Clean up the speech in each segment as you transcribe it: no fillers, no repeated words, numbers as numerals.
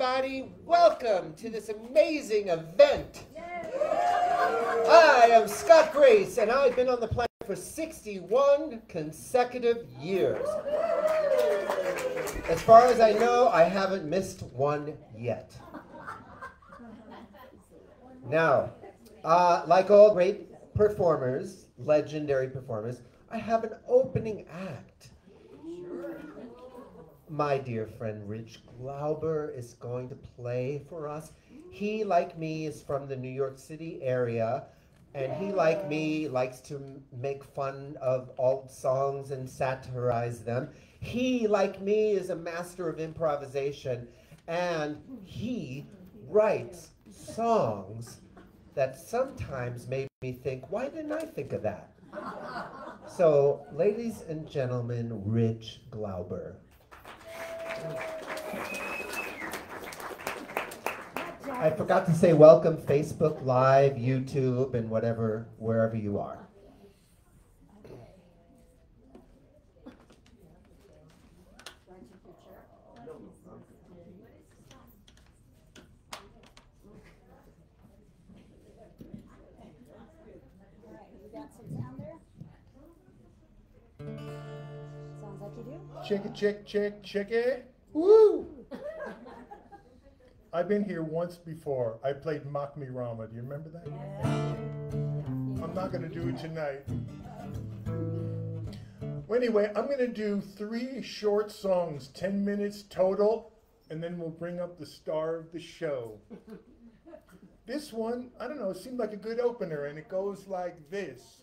Everybody, welcome to this amazing event. I am Scott Grace, and I've been on the planet for 61 consecutive years. As far as I know, I haven't missed one yet. Now, like all great performers, legendary performers, I have an opening act. My dear friend Rich Glauber is going to play for us. He, like me, is from the New York City area, and he, like me, likes to make fun of old songs and satirize them. He, like me, is a master of improvisation, and he writes songs that sometimes made me think, why didn't I think of that? So, ladies and gentlemen, Rich Glauber. I forgot to say welcome Facebook Live, YouTube, and wherever you are. Check it. Woo! I've been here once before. I played Mock Me Rama. Do you remember that? I'm not going to do it tonight. Well, anyway, I'm going to do 3 short songs, 10 minutes total, and then we'll bring up the star of the show. This one, I don't know, it seemed like a good opener, and it goes like this.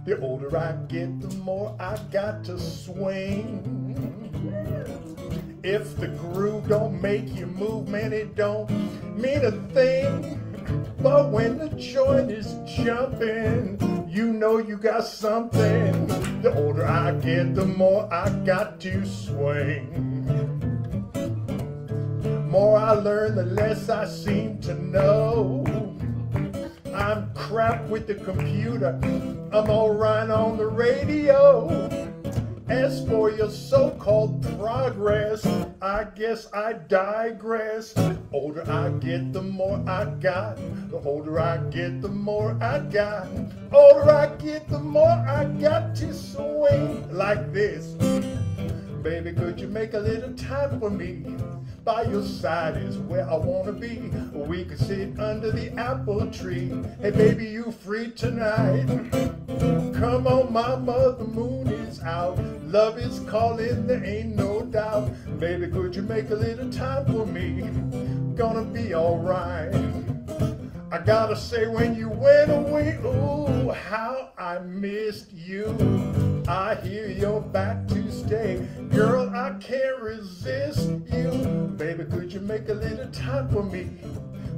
The older I get, the more I got to swing. If the groove don't make you move, man, it don't mean a thing. But when the joint is jumping, you know you got something. The older I get, the more I got to swing. More I learn, the less I seem to know. I'm crap with the computer, I'm all right on the radio. As for your so-called progress, I guess I digress. The older I get, the more I got. The older I get, the more I got. Older I get, the more I got to swing like this. Baby, could you make a little time for me? By your side is where I wanna be. We could sit under the apple tree. Hey baby, you free tonight? Come on mama, the moon is out. Love is calling, there ain't no doubt. Baby, could you make a little time for me? Gonna be alright. I gotta say, when you went away, ooh, how I missed you. I hear you're back to stay. Girl, I can't resist you. Baby, could you make a little time for me?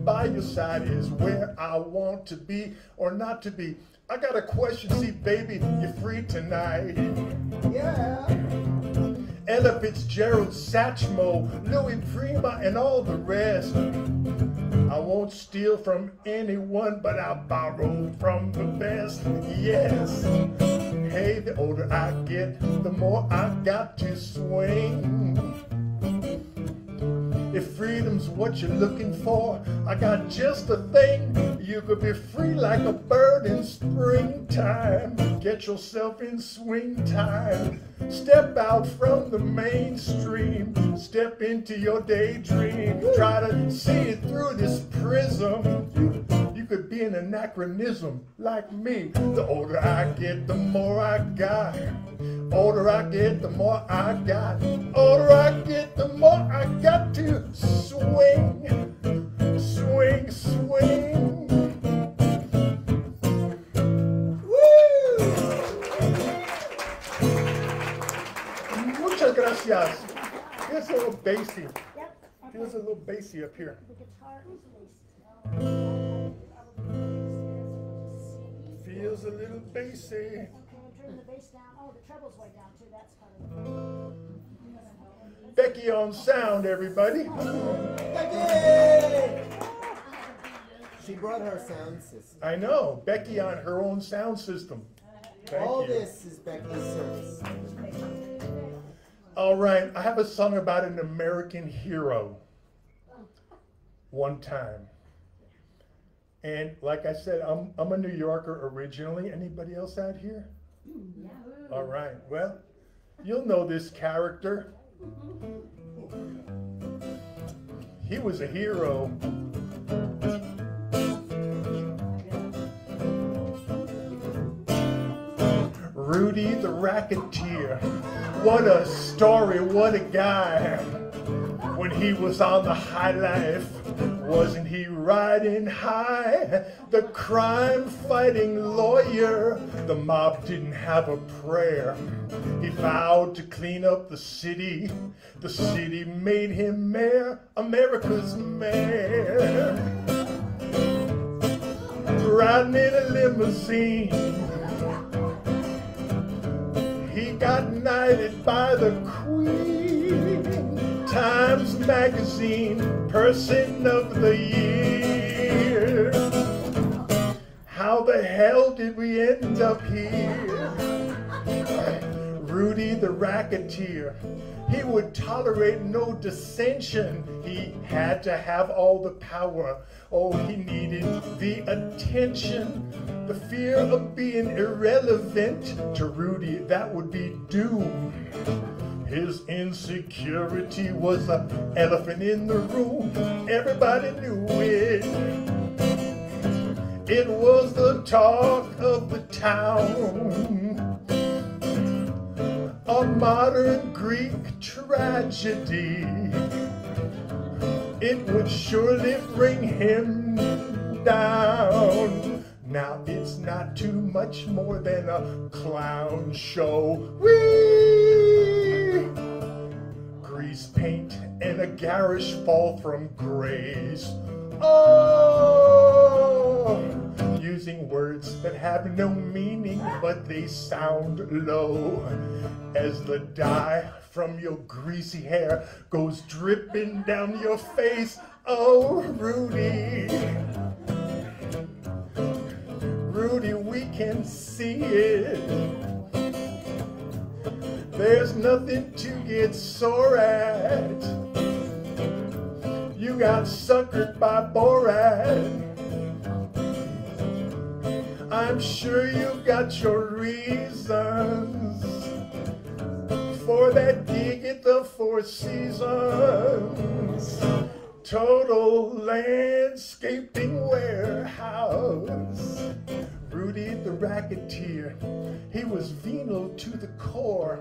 By your side is where I want to be or not to be. I got a question, see, baby, you free tonight? Yeah. Ella Fitzgerald, Satchmo, Louis Prima, and all the rest. I won't steal from anyone, but I'll borrow from the best. Yes. Hey, the older I get, the more I got to swing. If freedom's what you're looking for, I got just the thing. You could be free like a bird in springtime. Get yourself in swing time. Step out from the mainstream. Step into your daydream. Try to see it through this prism. You could be an anachronism like me. The older I get, the more I got. Older I get, the more I got. Older I get, the more I got to swing. Swing, swing. Woo! Muchas gracias. Feels a little bassy. Feels a little bassy up here. The guitar is bass. Feels a little bassy. Okay, turn the bass down. Oh, the treble's way down too. That's part of it. Becky on sound, everybody. Becky! She brought her sound system. I know. Becky on her own sound system. Thank All you. this is Becky's service. All right, I have a song about an American hero. One time. And like I said, I'm a New Yorker originally. Anybody else out here? Yeah. All right, well, you'll know this character. He was a hero. Rudy the Racketeer. What a story, what a guy. When he was on the high life, wasn't he riding high? The crime-fighting lawyer, the mob didn't have a prayer. He vowed to clean up the city made him mayor, America's mayor. Riding in a limousine, he got knighted by the Queen. Times Magazine Person of the Year. How the hell did we end up here? Rudy the Racketeer. He would tolerate no dissension. He had to have all the power. Oh, he needed the attention. The fear of being irrelevant to Rudy, that would be doom. His insecurity was an elephant in the room. Everybody knew it. It was the talk of the town. A modern Greek tragedy. It would surely bring him down. Now it's not too much more than a clown show. Whee! Grease paint and a garish fall from grace. Oh! Using words that have no meaning, but they sound low. As the dye from your greasy hair goes dripping down your face. Oh, Rudy. Rudy, we can see it. There's nothing to get sore at. You got suckered by Borat. I'm sure you got your reasons for that gig at the Four Seasons. Total landscaping warehouse. Rudy the Racketeer, he was venal to the core.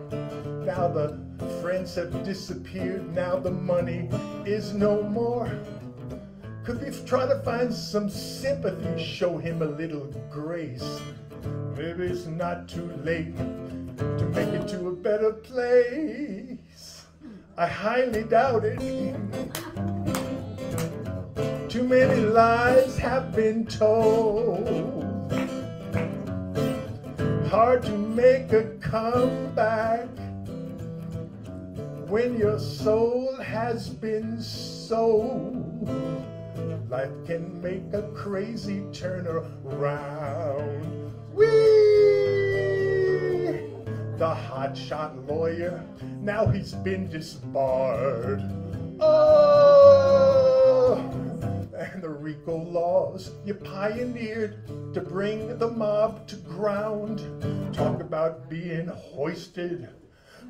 Now the friends have disappeared, now the money is no more. Could we try to find some sympathy, show him a little grace? Maybe it's not too late to make it to a better place. I highly doubt it. Too many lies have been told. Hard to make a comeback when your soul has been sold. Life can make a crazy turn around. Whee! The hotshot lawyer, now he's been disbarred. Oh! And the RICO laws you pioneered to bring the mob to ground. Talk about being hoisted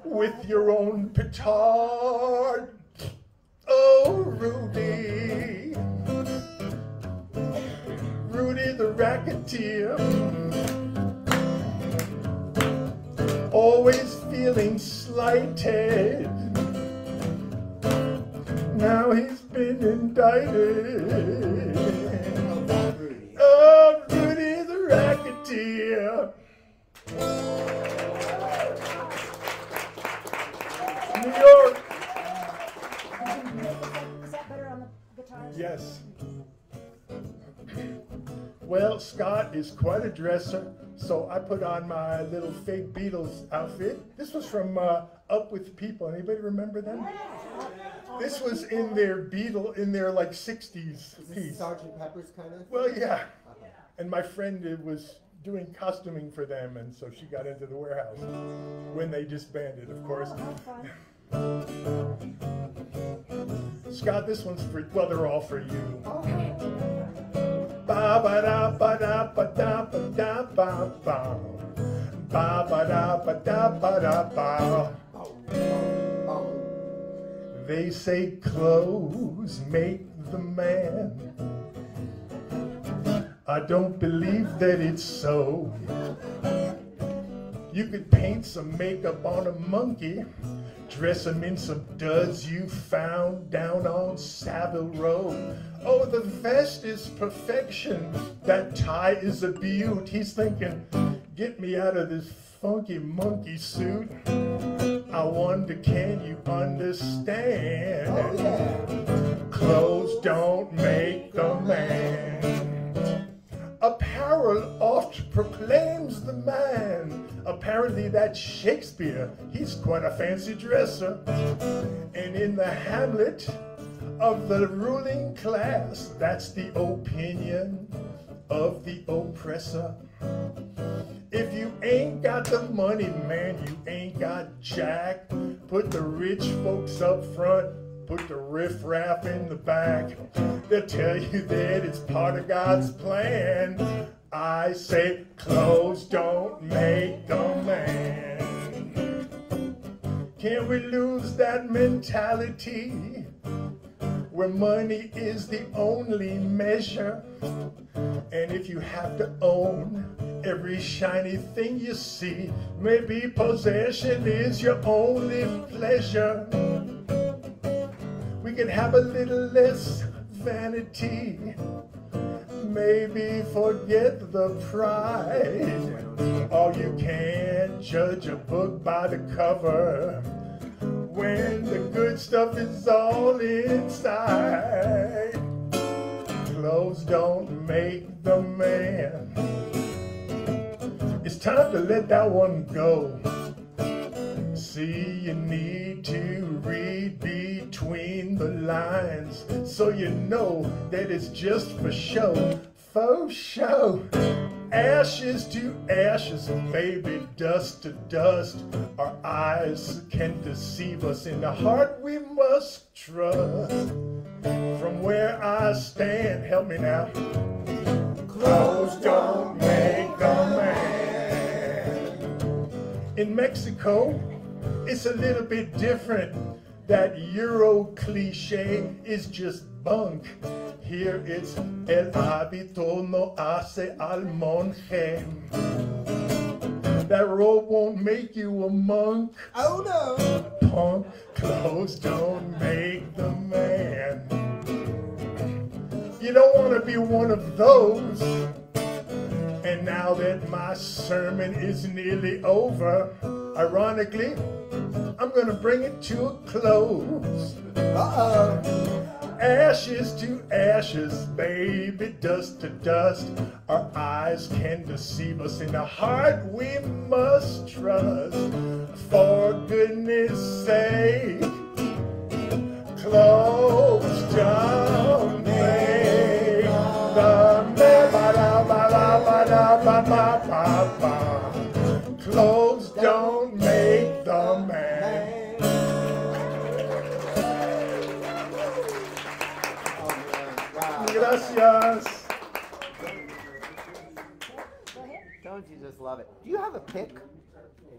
with your own petard. Oh, Rudy. Rudy the Racketeer. Always feeling slighted. Now he's been indicted. Oh, Rudy the Racketeer. New York. Is that better on the guitars? Yes. Well, Scott is quite a dresser, so I put on my little fake Beatles outfit. This was from Up With People. Anybody remember them? This was in their like 60s Is this piece. Sergeant Pepper's kind of? Well, yeah. And my friend was doing costuming for them, and so she got into the warehouse when they disbanded, of course. Scott, this one's for, well, they're all for you. Ba ba da ba da ba da ba da ba ba. Ba ba da ba da ba da ba. They say clothes make the man. I don't believe that it's so. You could paint some makeup on a monkey, dress him in some duds you found down on Savile Row. Oh, the vest is perfection, that tie is a beaut. He's thinking, get me out of this funky monkey suit. I wonder, can you understand? Oh, yeah. Clothes don't make the man. Apparel oft proclaims the man. Apparently that's Shakespeare. He's quite a fancy dresser. And in the Hamlet of the ruling class, that's the opinion of the oppressor. If you ain't got the money, man, you ain't got jack. Put the rich folks up front, put the riffraff in the back. They'll tell you that it's part of God's plan. I say clothes don't make the man. Can't we lose that mentality where money is the only measure? And if you have to own every shiny thing you see, maybe possession is your only pleasure. We could have a little less vanity, maybe forget the pride. Oh, you can't judge a book by the cover when the good stuff is all inside. Clothes don't make the man. It's time to let that one go. See, you need to read between the lines so you know that it's just for show. Faux show. Ashes to ashes, baby, dust to dust. Our eyes can deceive us, in the heart we must trust. From where I stand, help me now. Clothes don't make a man. In Mexico, it's a little bit different. That Euro cliche is just bunk. Here it's el hábito no hace al monje. That robe won't make you a monk. Oh no! Punk. Clothes don't make the man. You don't want to be one of those. And now that my sermon is nearly over, ironically, I'm gonna bring it to a close. Ashes to ashes, baby, dust to dust. Our eyes can deceive us, in the heart we must trust. For goodness sake, clothes don't make the man. Clothes don't make the man. Gracias. Don't you just love it? Do you have a pick?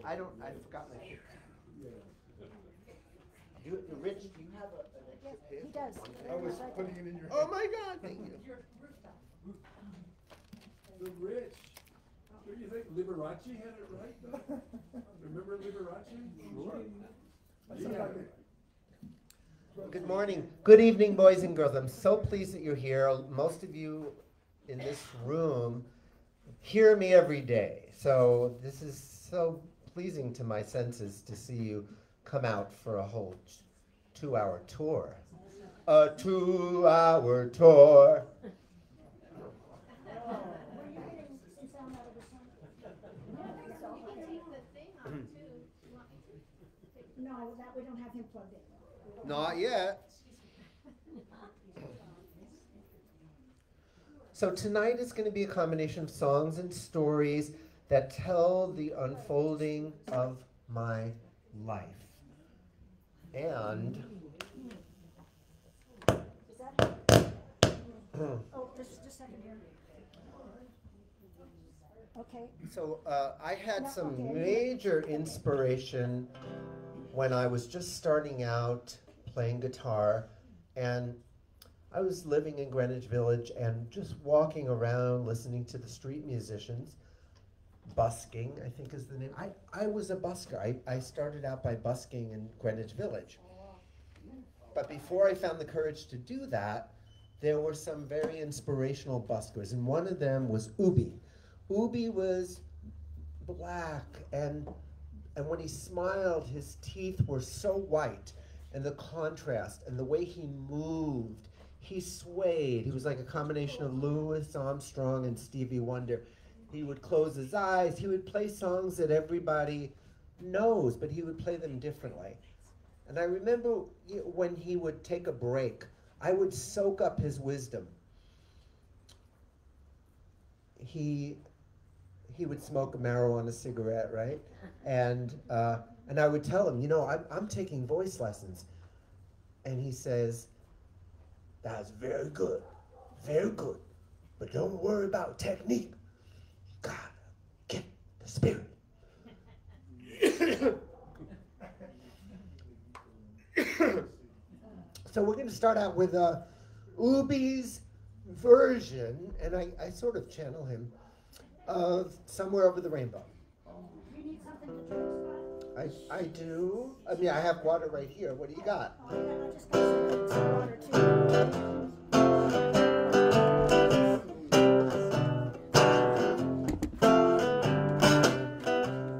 I forgot my pick. Rich, do you have an extra pick? He does. I was putting it in your Oh my God, thank you. The rich. What do you think? Liberace had it right, though? Remember Liberace? Yeah. Good morning. Good evening, boys and girls. I'm so pleased that you're here. Most of you in this room hear me every day. So this is so pleasing to my senses to see you come out for a whole 2-hour tour. A 2-hour tour. No, that we don't have him plugged in. Not yet. So tonight is going to be a combination of songs and stories that tell the unfolding of my life. And Is that? Oh, just a second here. Okay. so I had No, some okay. major inspiration when I was just starting out playing guitar, and I was living in Greenwich Village and just walking around listening to the street musicians. Busking, I think is the name. I was a busker. I started out by busking in Greenwich Village. But before I found the courage to do that, there were some very inspirational buskers, and one of them was Ubi. Ubi was black, and when he smiled, his teeth were so white, and the contrast, and the way he moved, he swayed. He was like a combination of Louis Armstrong and Stevie Wonder. He would close his eyes. He would play songs that everybody knows, but he would play them differently. And I remember when he would take a break, I would soak up his wisdom. He would smoke a marijuana cigarette, right? And I would tell him, I'm taking voice lessons. And he says, that's very good, but don't worry about technique. God, get the spirit. So we're going to start out with Ubi's version, and I sort of channel him, of Somewhere Over the Rainbow. You need something to drink, Scott? I do. I mean, I have water right here. What do you got? Oh, yeah, I just got some water too.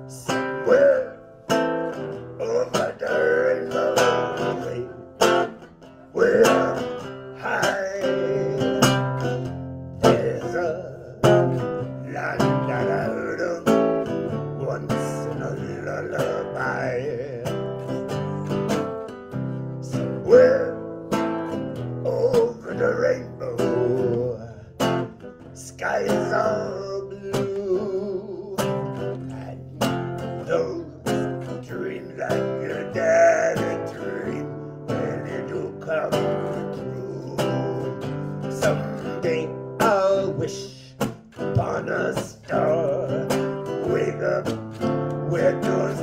Somewhere over the rainbow, we're high. There's a land that I heard of once in a lullaby. Somewhere over the rainbow, skies are blue, and those dreams that your daddy dreamed, when it'll come true. Someday I'll wish upon a star, wake up where those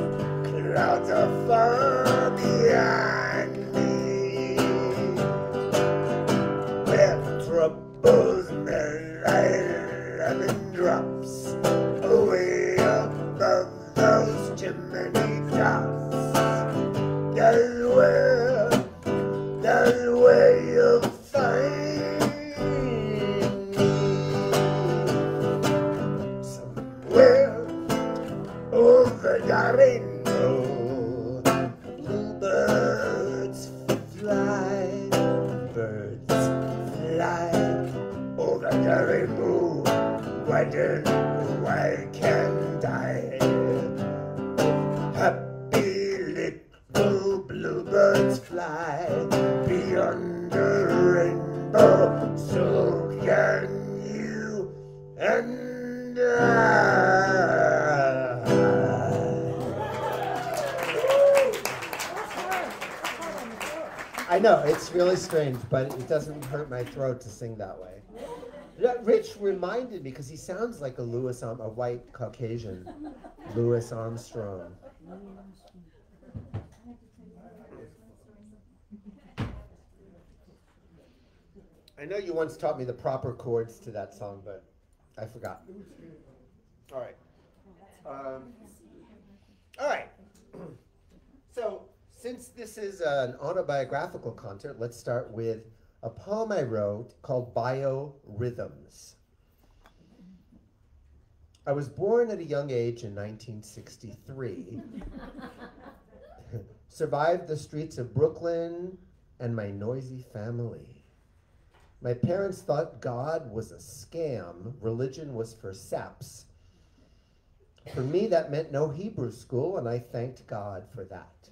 clouds are far behind me, where troubles melt like lemon drops away above those chimney tops. That's where you'll find me. Somewhere over the rainbow, bluebirds fly, birds fly over the rainbow. Why can't I? Happy little bluebirds fly beyond the rainbow. So can you and I know, it's really strange, but it doesn't hurt my throat to sing that way. Rich reminded me, because he sounds like a white Caucasian, Louis Armstrong. I know you once taught me the proper chords to that song, but I forgot. All right. All right. So, since this is an autobiographical concert, let's start with a poem I wrote called Biorhythms. I was born at a young age in 1963, survived the streets of Brooklyn and my noisy family. My parents thought God was a scam, religion was for saps. For me, that meant no Hebrew school, and I thanked God for that.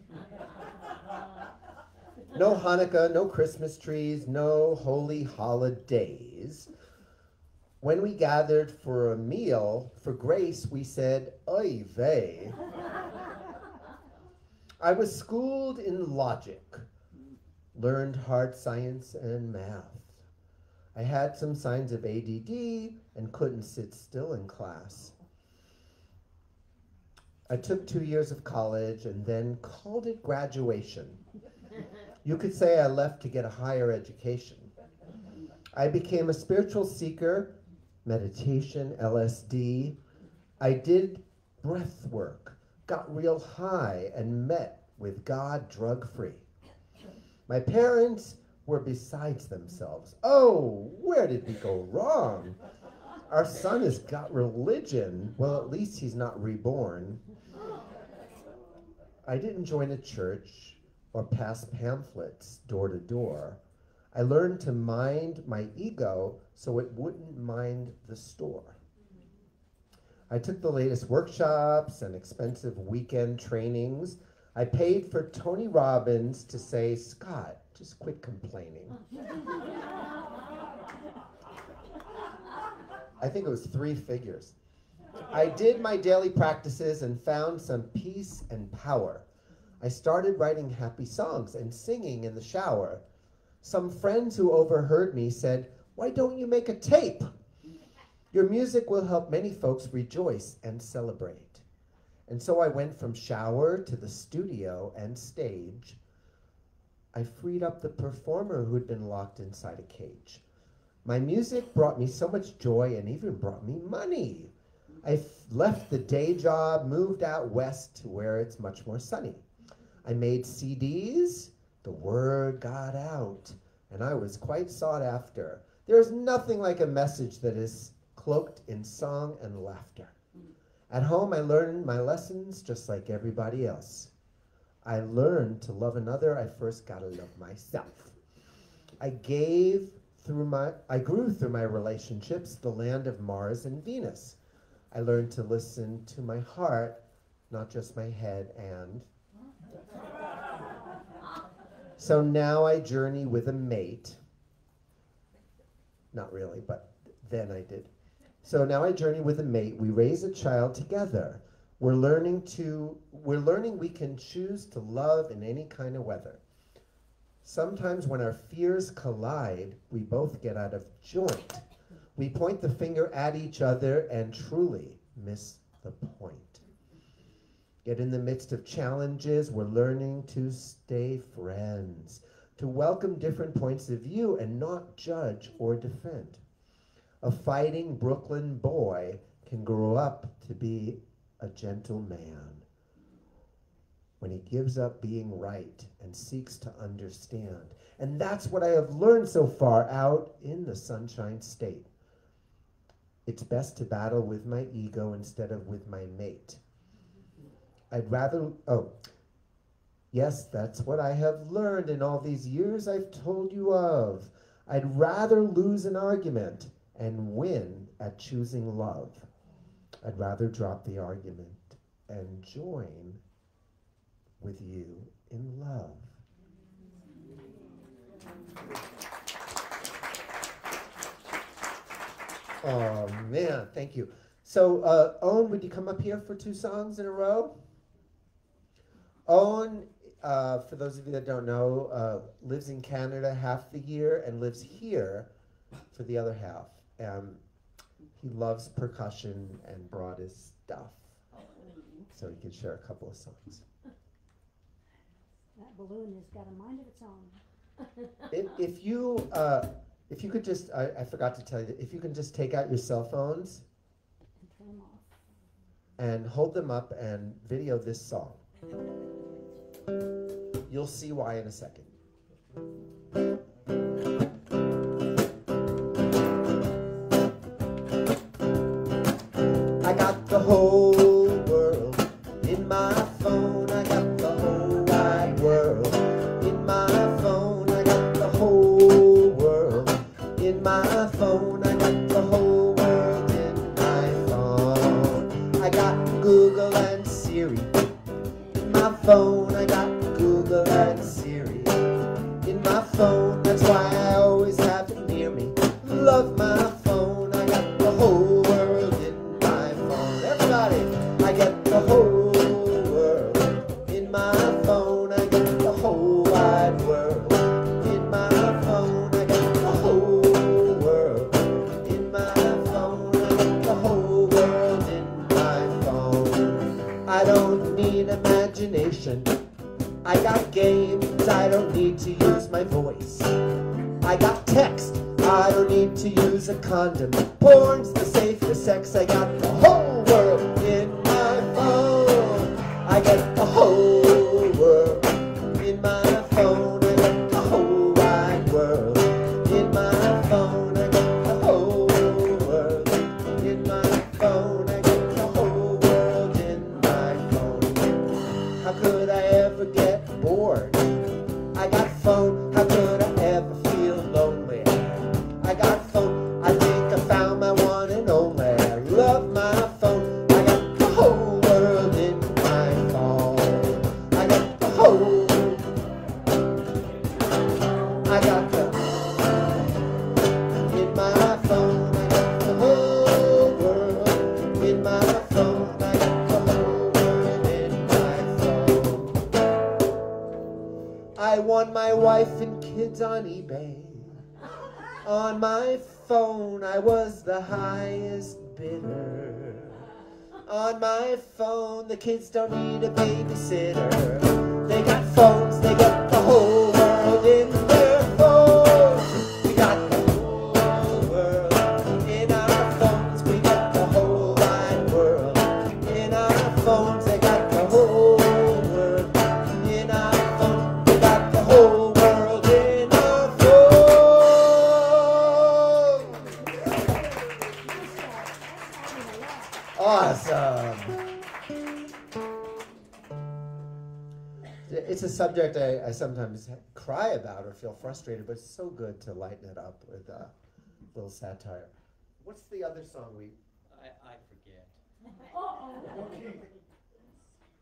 No Hanukkah, no Christmas trees, no holy holidays. When we gathered for a meal, for grace, we said, oy vey. I was schooled in logic, learned hard science and math. I had some signs of ADD and couldn't sit still in class. I took 2 years of college and then called it graduation. You could say I left to get a higher education. I became a spiritual seeker, meditation, LSD. I did breath work, got real high, and met with God drug-free. My parents were besides themselves. Oh, where did we go wrong? Our son has got religion. Well, at least he's not reborn. I didn't join a church or pass pamphlets door to door. I learned to mind my ego so it wouldn't mind the store. I took the latest workshops and expensive weekend trainings. I paid for Tony Robbins to say, Scott, just quit complaining. I think it was 3 figures. I did my daily practices and found some peace and power. I started writing happy songs and singing in the shower. Some friends who overheard me said, why don't you make a tape? Your music will help many folks rejoice and celebrate. And so I went from shower to the studio and stage. I freed up the performer who'd been locked inside a cage. My music brought me so much joy and even brought me money. I left the day job, moved out west to where it's much more sunny. I made CDs, the word got out, and I was quite sought after. There's nothing like a message that is cloaked in song and laughter. At home, I learned my lessons just like everybody else. I learned to love another, I first gotta love myself. I grew through my relationships, the land of Mars and Venus. I learned to listen to my heart, not just my head, and so now I journey with a mate. Not really, but then I did. So now I journey with a mate. We raise a child together. We're learning we can choose to love in any kind of weather. Sometimes when our fears collide, we both get out of joint. We point the finger at each other and truly miss the point. Yet in the midst of challenges, we're learning to stay friends, to welcome different points of view and not judge or defend. A fighting Brooklyn boy can grow up to be a gentle man when he gives up being right and seeks to understand. And that's what I have learned so far out in the Sunshine State. It's best to battle with my ego instead of with my mate. Yes, that's what I have learned in all these years I've told you of. I'd rather lose an argument and win at choosing love. I'd rather drop the argument and join with you in love. Oh man, thank you. So Owen, would you come up here for 2 songs in a row? Owen, for those of you that don't know, lives in Canada half the year and lives here for the other half. He loves percussion and brought his stuff, so he could share a couple of songs. That balloon has got a mind of its own. If you could just, I forgot to tell you, if you can just take out your cell phones And turn them off. and hold them up and video this song. You'll see why in a second. I got the whole world in my phone. I got the whole wide world in my phone. I got the whole world in my phone. I got the whole world in my phone. I got Google and Siri in my phone. I got Google and Siri in my phone. That's why I always have it near me. Love my phone. I got the whole world in my phone. Everybody, I get the whole world in my phone. conversation. I got games, I don't need to use my voice. I got text, I don't need to use a condom. Porn's the safest sex, I got the whole world in my phone. I get the whole world in my phone. I get the whole wide world in my phone. I get the whole world in my phone. I get the whole world in my phone. How could I ever get bored? I got phone, how could I ever feel lonely? I got phone, I think I found my one and only. I love my phone, I got the whole world in my phone. I got the whole, I got the, in my phone. I got the whole world in my phone. I got the whole world in my phone. I won my wife and kids on eBay. On my phone, I was the highest bidder. On my phone, the kids don't need a babysitter. They got phones, they get the whole world in their phones. We got the whole world in our phones. We got the whole wide world in our phones. They got the whole world in our phones. We got the whole world in our phones. Awesome. It's a subject I sometimes cry about or feel frustrated, but it's so good to lighten it up with a little satire. What's the other song we... I forget.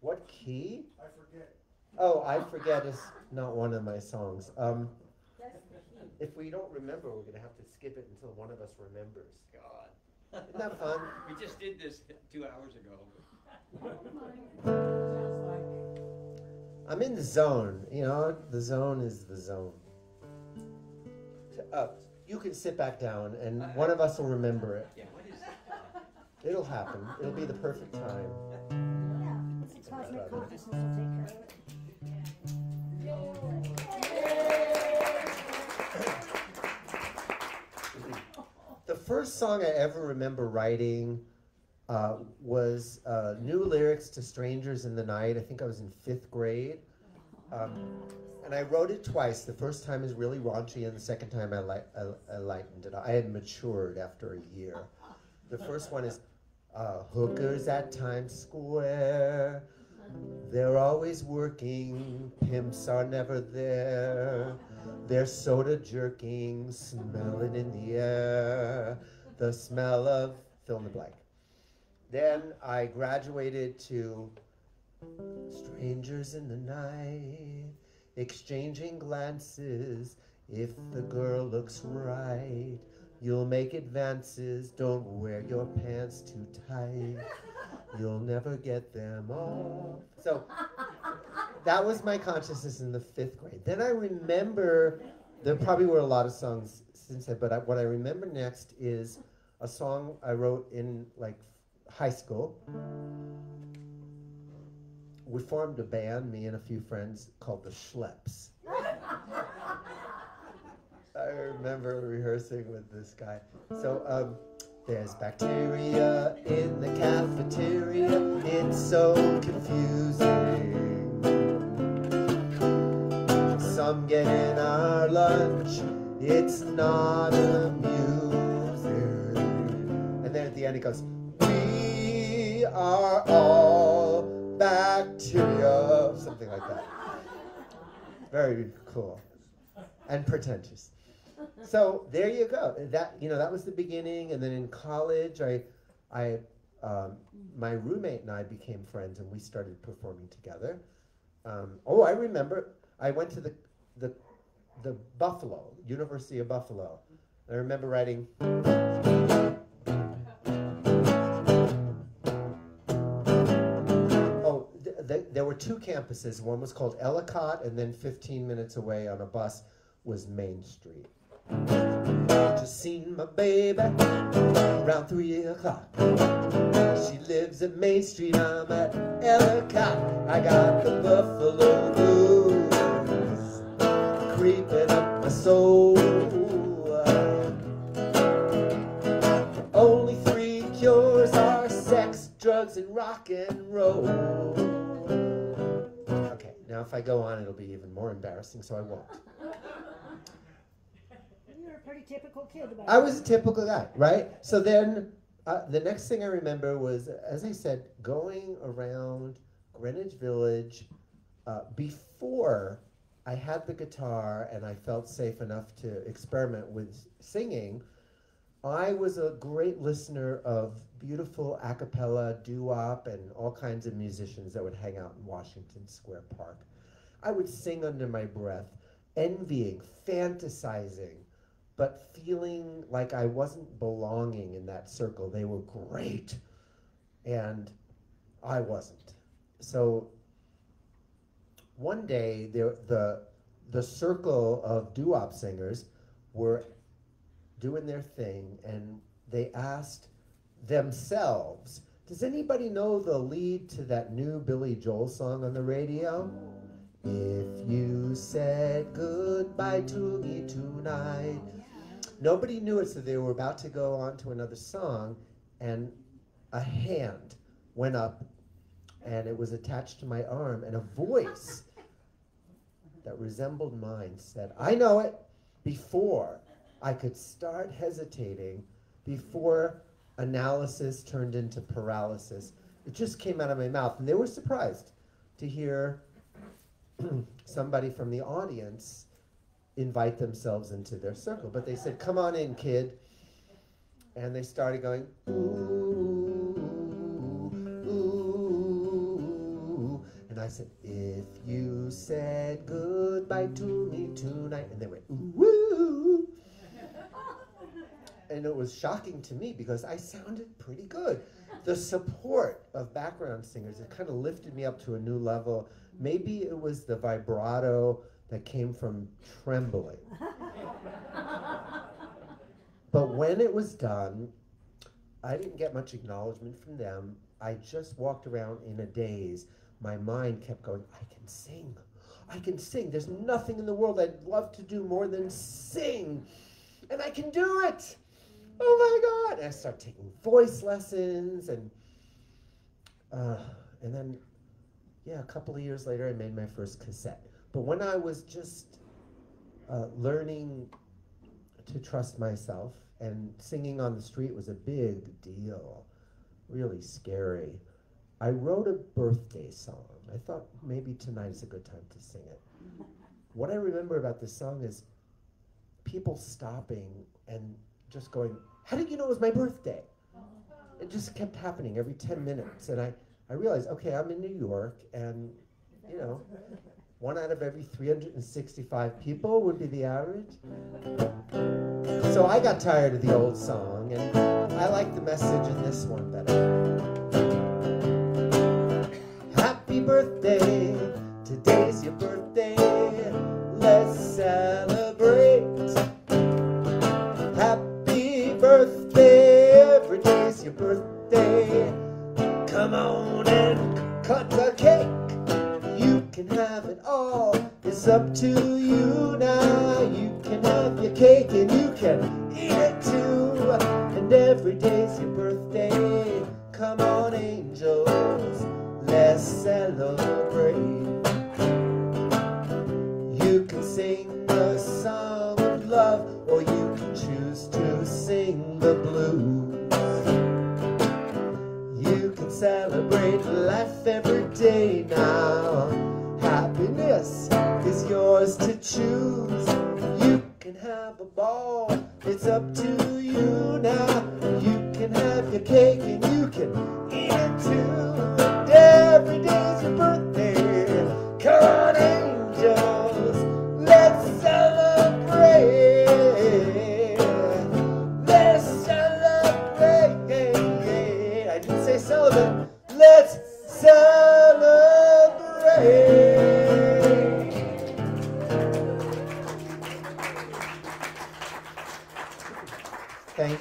What key? I forget. Oh, I Forget is not one of my songs. If we don't remember, we're going to have to skip it until one of us remembers. God. Isn't that fun? We just did this 2 hours ago. I'm in the zone, you know, the zone is the zone. You can sit back down and one of us will remember it. Yeah, what is it? It'll happen. It'll be the perfect time. Yeah, it's cosmic consciousness will take care of it. The first song I ever remember writing was new lyrics to Strangers in the Night. I think I was in 5th grade. And I wrote it twice. The first time is really raunchy, and the second time I lightened it. I had matured after a year. The first one is hookers at Times Square. They're always working, pimps are never there. They're soda jerking, smelling in the air. The smell of fill in the blank. Then I graduated to strangers in the night, exchanging glances. If the girl looks right, you'll make advances. Don't wear your pants too tight. You'll never get them off. So that was my consciousness in the 5th grade. Then I remember, there probably were a lot of songs since then, but what I remember next is a song I wrote in like high school. We formed a band, me and a few friends, called the Schleps. I remember rehearsing with this guy. So there's bacteria in the cafeteria. It's so confusing. Some get in our lunch. It's not amusing. And then at the end he goes, we are all bacteria, something like that. Very cool and pretentious. So there you go. That was the beginning. And then in college, my roommate and I became friends, and we started performing together. I remember I went to the Buffalo, University of Buffalo. I remember writing. There were 2 campuses. One was called Ellicott, and then 15 minutes away on a bus was Main Street. Just seen my baby around 3 o'clock. She lives at Main Street, I'm at Ellicott. I got the buffalo blues creeping up my soul. Only 3 cures are sex, drugs, and rock and roll. Okay, now if I go on, it'll be even more embarrassing, so I won't. You were a pretty typical kid. I was a typical guy, right? So then the next thing I remember was, as I said, going around Greenwich Village before I had the guitar and I felt safe enough to experiment with singing. I was a great listener of beautiful a cappella, doo-wop, and all kinds of musicians that would hang out in Washington Square Park. I would sing under my breath, envying, fantasizing, but feeling like I wasn't belonging in that circle. They were great, and I wasn't. So one day, the circle of doo-wop singers were doing their thing, and they asked themselves, does anybody know the lead to that new Billy Joel song on the radio? If you said goodbye to me tonight. Nobody knew it, so they were about to go on to another song, and a hand went up, and it was attached to my arm, and a voice that resembled mine said, I know it, before I could start hesitating, before analysis turned into paralysis. It just came out of my mouth, and they were surprised to hear somebody from the audience invite themselves into their circle. But they said, come on in, kid. And they started going, ooh, ooh. And I said, if you said goodbye to me tonight. And they went, ooh. And it was shocking to me because I sounded pretty good. The support of background singers, it kind of lifted me up to a new level. Maybe it was the vibrato that came from trembling. But when it was done, I didn't get much acknowledgement from them. I just walked around in a daze. My mind kept going, I can sing. I can sing. There's nothing in the world I'd love to do more than sing. And I can do it. Oh my God. And I started taking voice lessons, and then, yeah, a couple of years later, I made my first cassette. But when I was just learning to trust myself, and singing on the street was a big deal, really scary, I wrote a birthday song. I thought maybe tonight is a good time to sing it. What I remember about this song is people stopping and just going, how did you know it was my birthday? It just kept happening every 10 minutes. And I realized, okay, I'm in New York, and, you know, 1 out of every 365 people would be the average. So I got tired of the old song, and I like the message in this one better. Happy birthday, today's your birthday, let's celebrate. Happy birthday, every day's your birthday, come on and cut the cake. You can have it all, it's up to you now. You can have your cake and you can eat it too. And every day's your birthday, come on angels, let's celebrate. You can sing the song of love, or you can choose to sing the blues. You can celebrate life every day now. Happiness is yours to choose. You can have a ball, it's up to you now. You can have your cake and you can eat it too. And every day's your birthday, come on angels, let's celebrate. Let's celebrate. I didn't say celebrate. Let's celebrate.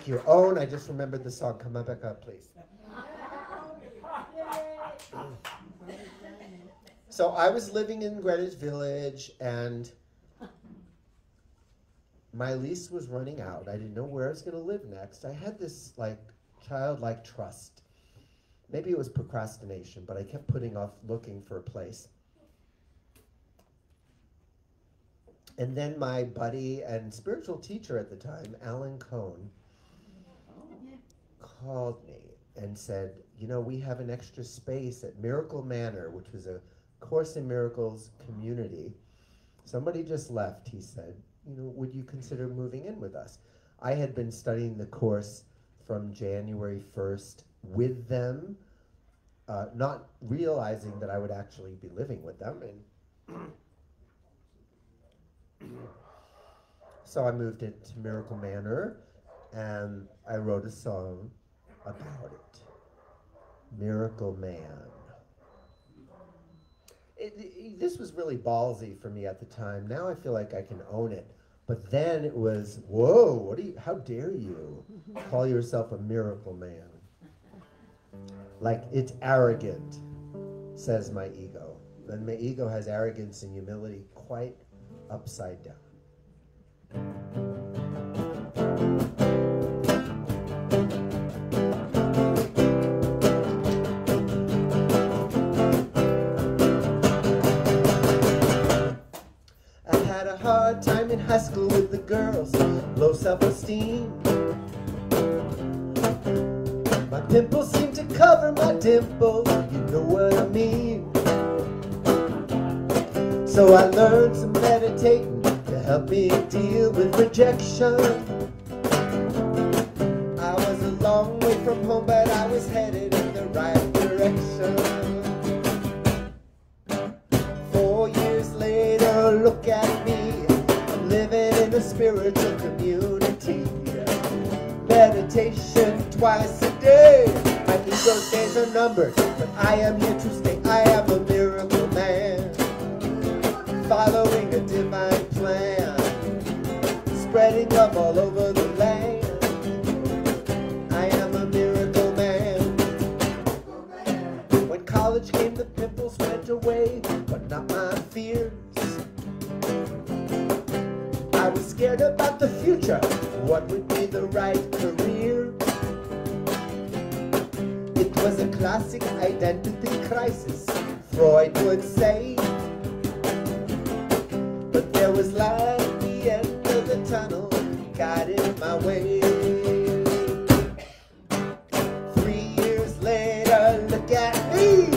make your own. I just remembered the song. Come on back up, please. So I was living in Greenwich Village, and my lease was running out. I didn't know where I was going to live next. I had this like childlike trust. Maybe it was procrastination, but I kept putting off looking for a place. And then my buddy and spiritual teacher at the time, Alan Cohn, called me and said, you know, we have an extra space at Miracle Manor, which was a Course in Miracles community. Somebody just left, he said. You know, would you consider moving in with us? I had been studying the course from January 1st with them, not realizing that I would actually be living with them. And so I moved into Miracle Manor, and I wrote a song about it. Miracle Man. This was really ballsy for me at the time. Now I feel like I can own it. But then it was, whoa, how dare you call yourself a miracle man? Like, it's arrogant, says my ego. And my ego has arrogance and humility quite upside down. I had a hard time in high school with the girls, low self-esteem. My pimples seem to cover my dimples, you know what I mean. So I learned some meditating to help me deal with rejection. I was a long way from home, but I was headed in the right direction. 4 years later, look at me, I'm living in a spiritual community. Meditation twice a day, my ego's days are numbered, but I am here to stay. I am a miracle man, following a divine plan, spreading love all over the land. I am a miracle man. When college came, the pimples went away, but not my fears. I was scared about the future, what would be the right career? It was a classic identity crisis, Freud would say. But there was light at the end of the tunnel, guiding my way. 3 years later, look at me,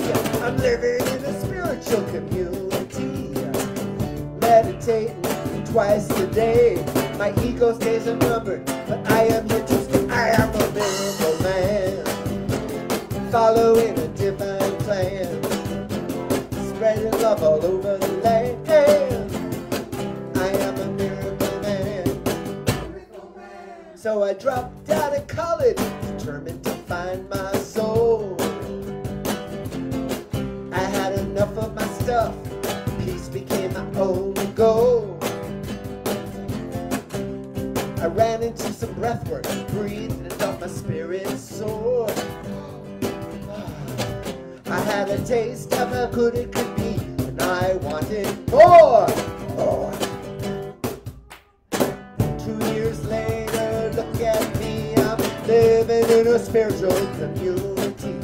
I'm living in a spiritual community, meditating twice a day. My ego's days are numbered, but I am here to stay. I am a miracle man, following a divine plan, spreading love all over the land. I am a miracle man. So I dropped out of college, determined to find my soul. I had enough of my stuff, peace became my only goal. I ran into some breath work, breathed and felt my spirit soar. I had a taste of how good it could be, and I wanted more. 2 years later, look at me, I'm living in a spiritual community,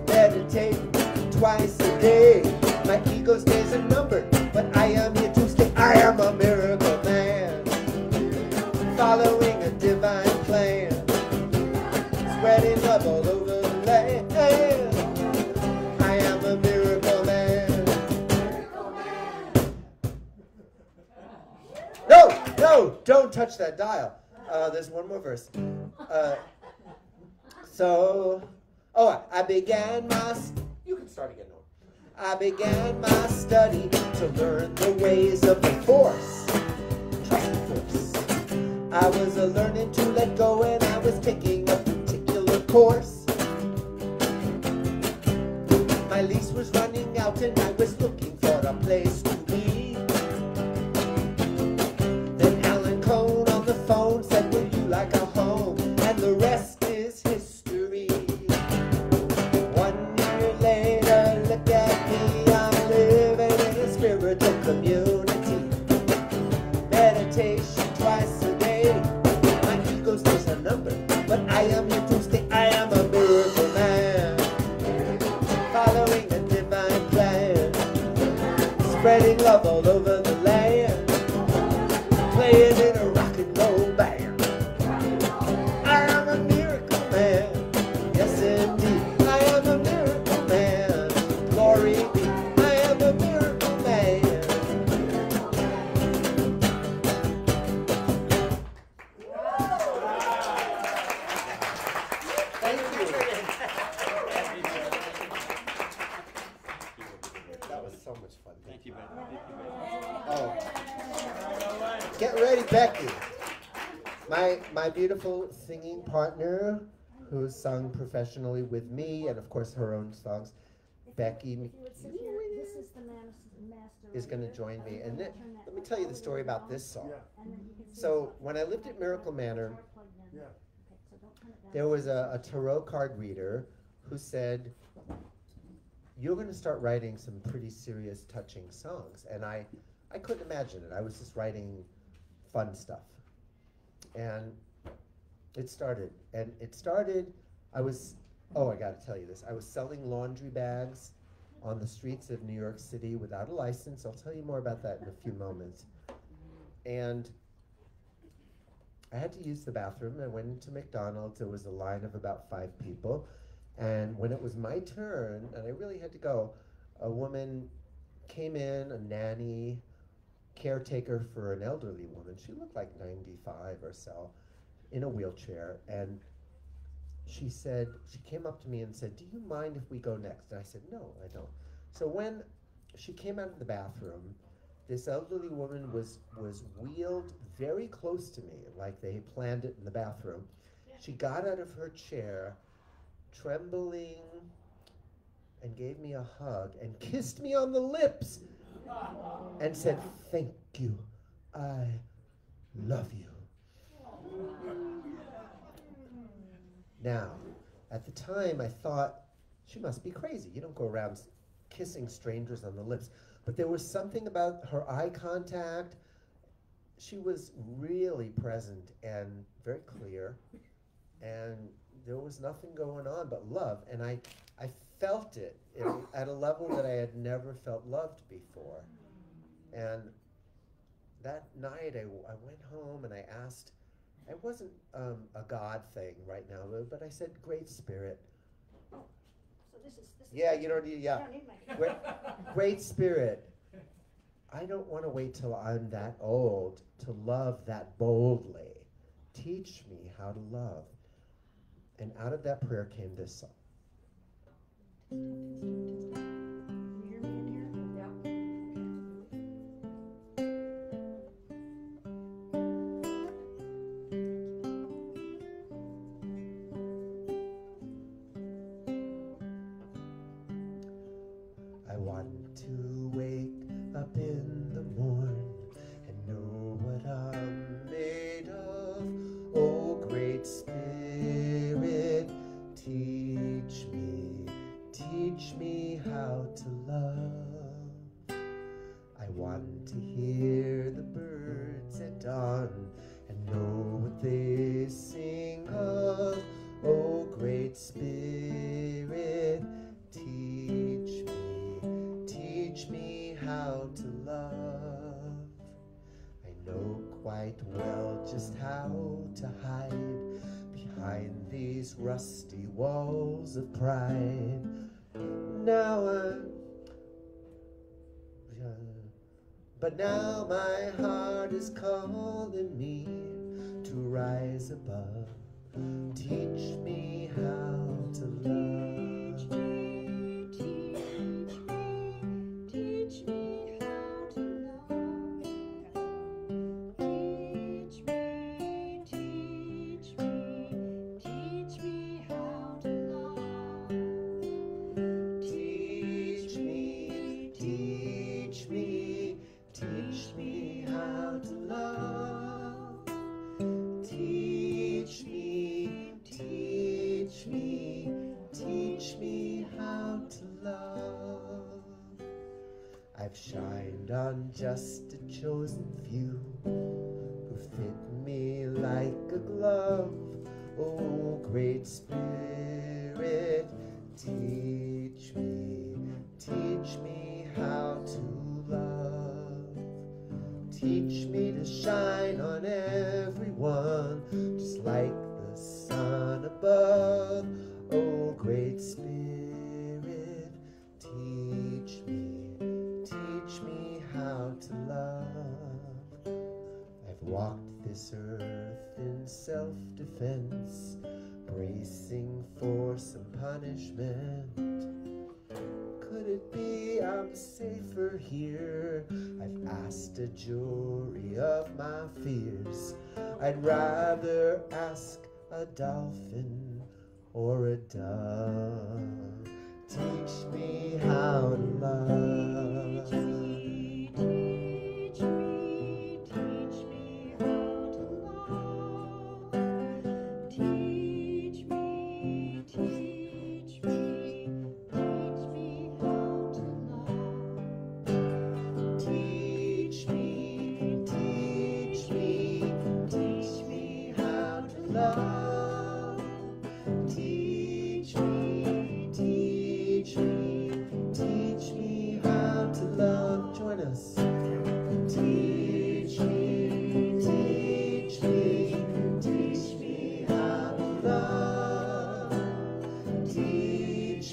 meditating twice a day. My ego's days are numbered, but I am here to stay. I am a miracle man, following a divine plan, spreading love all over the land. I am a miracle man. No, don't touch that dial. There's one more verse. I began my, you can start again. I began my study to learn the ways of the force. Trust the force. I was learning to let go, and I was taking a particular course. My lease was running out, and I was looking for a place to be. Then Alan Cohn on the phone said, would you like a home? spiritual community. Meditation twice a day. My ego's just a number, but I am here to stay. I am a miracle man, following a divine plan, spreading love all over the land, playing in a rock and roll band. I am a miracle man, yes indeed. I am a miracle man, glory be. I am a miracle man. Thank you. That was so much fun. Thank you, man. Oh. Get ready, Becky. My beautiful singing partner, who's sung professionally with me, and of course her own songs, Becky If you would sit here, this is the master. is going to join me. And let me tell you the story about this song. Yeah. And then you can see So when I lived at Miracle Manor, Yeah. Okay, so don't turn it down. there was a tarot card reader who said, you're going to start writing some pretty serious, touching songs. And I couldn't imagine it. I was just writing fun stuff. And it started. I got to tell you this. I was selling laundry bags on the streets of New York City without a license. I'll tell you more about that in a few moments. And I had to use the bathroom. I went into McDonald's. There was a line of about 5 people. And when it was my turn, and I really had to go, a woman came in, a nanny, caretaker for an elderly woman. She looked like 95 or so, in a wheelchair. And she came up to me and said, do you mind if we go next? And I said, no, I don't. So when she came out of the bathroom, this elderly woman was wheeled very close to me, like they planned it in the bathroom. She got out of her chair, trembling, and gave me a hug and kissed me on the lips and said, thank you, I love you. Now, at the time I thought, she must be crazy. You don't go around kissing strangers on the lips. But there was something about her eye contact. She was really present and very clear. And there was nothing going on but love. And I felt it at a level that I had never felt loved before. And that night I went home and I asked, it wasn't a God thing right now, but I said, Great Spirit. So this is. Yeah, you don't need, yeah. I don't need my. Great Spirit, I don't want to wait till I'm that old to love that boldly. Teach me how to love. And out of that prayer came this song. You hear me in here? I want to wake up in the morn and know what I'm made of. Oh, Great Spirit, teach me how to love. I want to hear the birds at dawn and know what they sing of. Oh, Great Spirit, teach me how to love. I know quite well just how to hide behind these rusty walls of pride. But now my heart is calling me to rise above. Teach me how to love. Teach me how to love. Teach me how to love. Teach me how to love. Teach me shined on just a chosen few who fit me like a glove. Oh, Great Spirit, teach me how to love. Teach me to shine on everyone, just like the sun above. Oh, Great Spirit, teach me how to love. I've walked this earth in self-defense, bracing for some punishment. Could it be I'm safer here? I've asked a jury of my fears. I'd rather ask a dolphin or a dove. Teach me how to love. Teach me how to love. Teach me how to love. Teach me how to love. Teach me how to love. Join us. Teach me how to love. Teach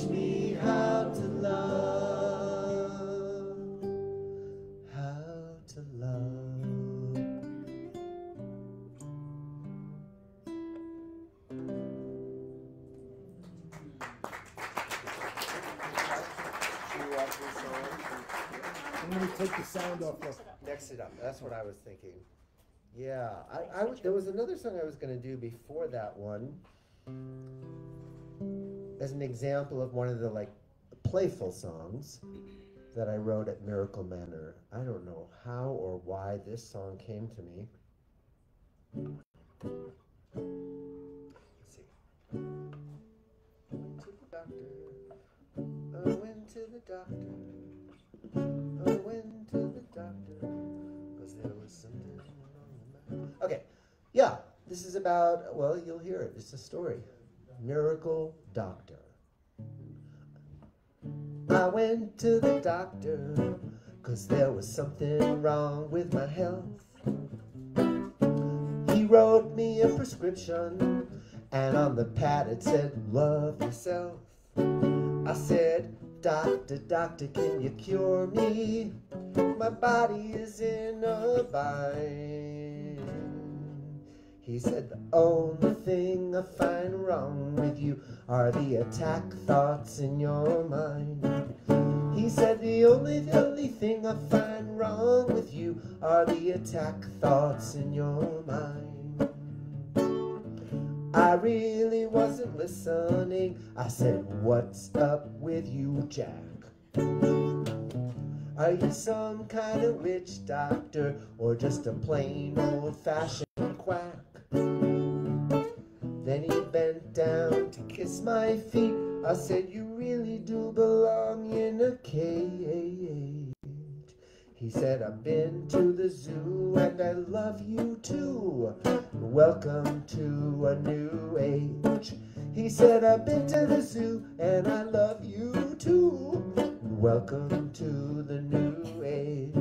me how to love. How to love. I'm going to take the sound off. Next it up. That's what I was thinking. Yeah, there was another song I was going to do before that one, as an example of one of the like playful songs that I wrote at Miracle Manor. I don't know how or why this song came to me. Let's see. I went to the doctor. I went to the doctor, 'cause there was something wrong with my... Okay, yeah, this is about, well, you'll hear it. It's a story. Miracle Doctor. I went to the doctor, 'cause there was something wrong with my health. He wrote me a prescription, and on the pad it said, love yourself. I said, doctor, doctor, can you cure me? My body is in a bind. He said, the only thing I find wrong with you are the attack thoughts in your mind. He said, the only thing I find wrong with you are the attack thoughts in your mind. I really wasn't listening. I said, what's up with you, Jack? Are you some kind of witch doctor, or just a plain old-fashioned quack? Then he bent down to kiss my feet. I said, you really do belong in a cage. He said, I've been to the zoo and I love you too. Welcome to a new age. He said, I've been to the zoo and I love you too. Welcome to the new age.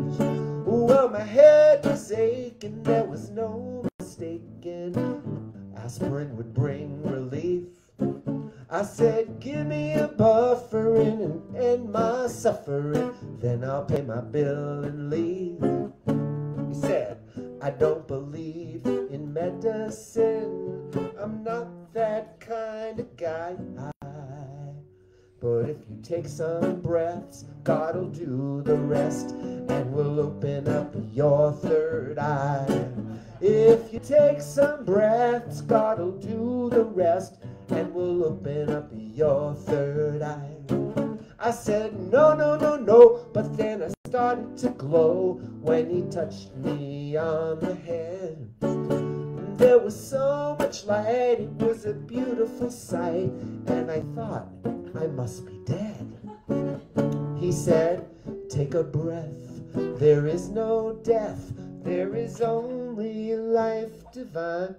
Well, my head was aching, there was no mistaking. Aspirin would bring relief. I said, give me a bufferin and end my suffering, then I'll pay my bill and leave. He said, I don't believe in medicine, I'm not that kind of guy. But if you take some breaths, God'll do the rest, and we'll open up your third eye. If you take some breaths, God'll do the rest, and we'll open up your third eye. I said, no, no, no, no, but then I started to glow when he touched me on the head. There was so much light, it was a beautiful sight, and I thought, I must be dead. He said, take a breath. There is no death. There is only life divine.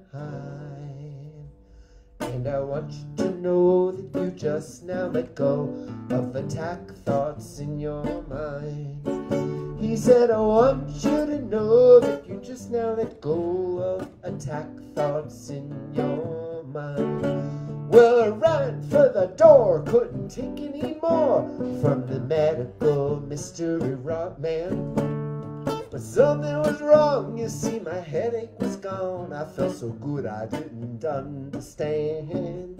And I want you to know that you just now let go of attack thoughts in your mind. He said, I want you to know that you just now let go of attack thoughts in your mind. Well, I ran for the door, couldn't take any more from the medical mystery rock man. But something was wrong, you see, my headache was gone. I felt so good I didn't understand.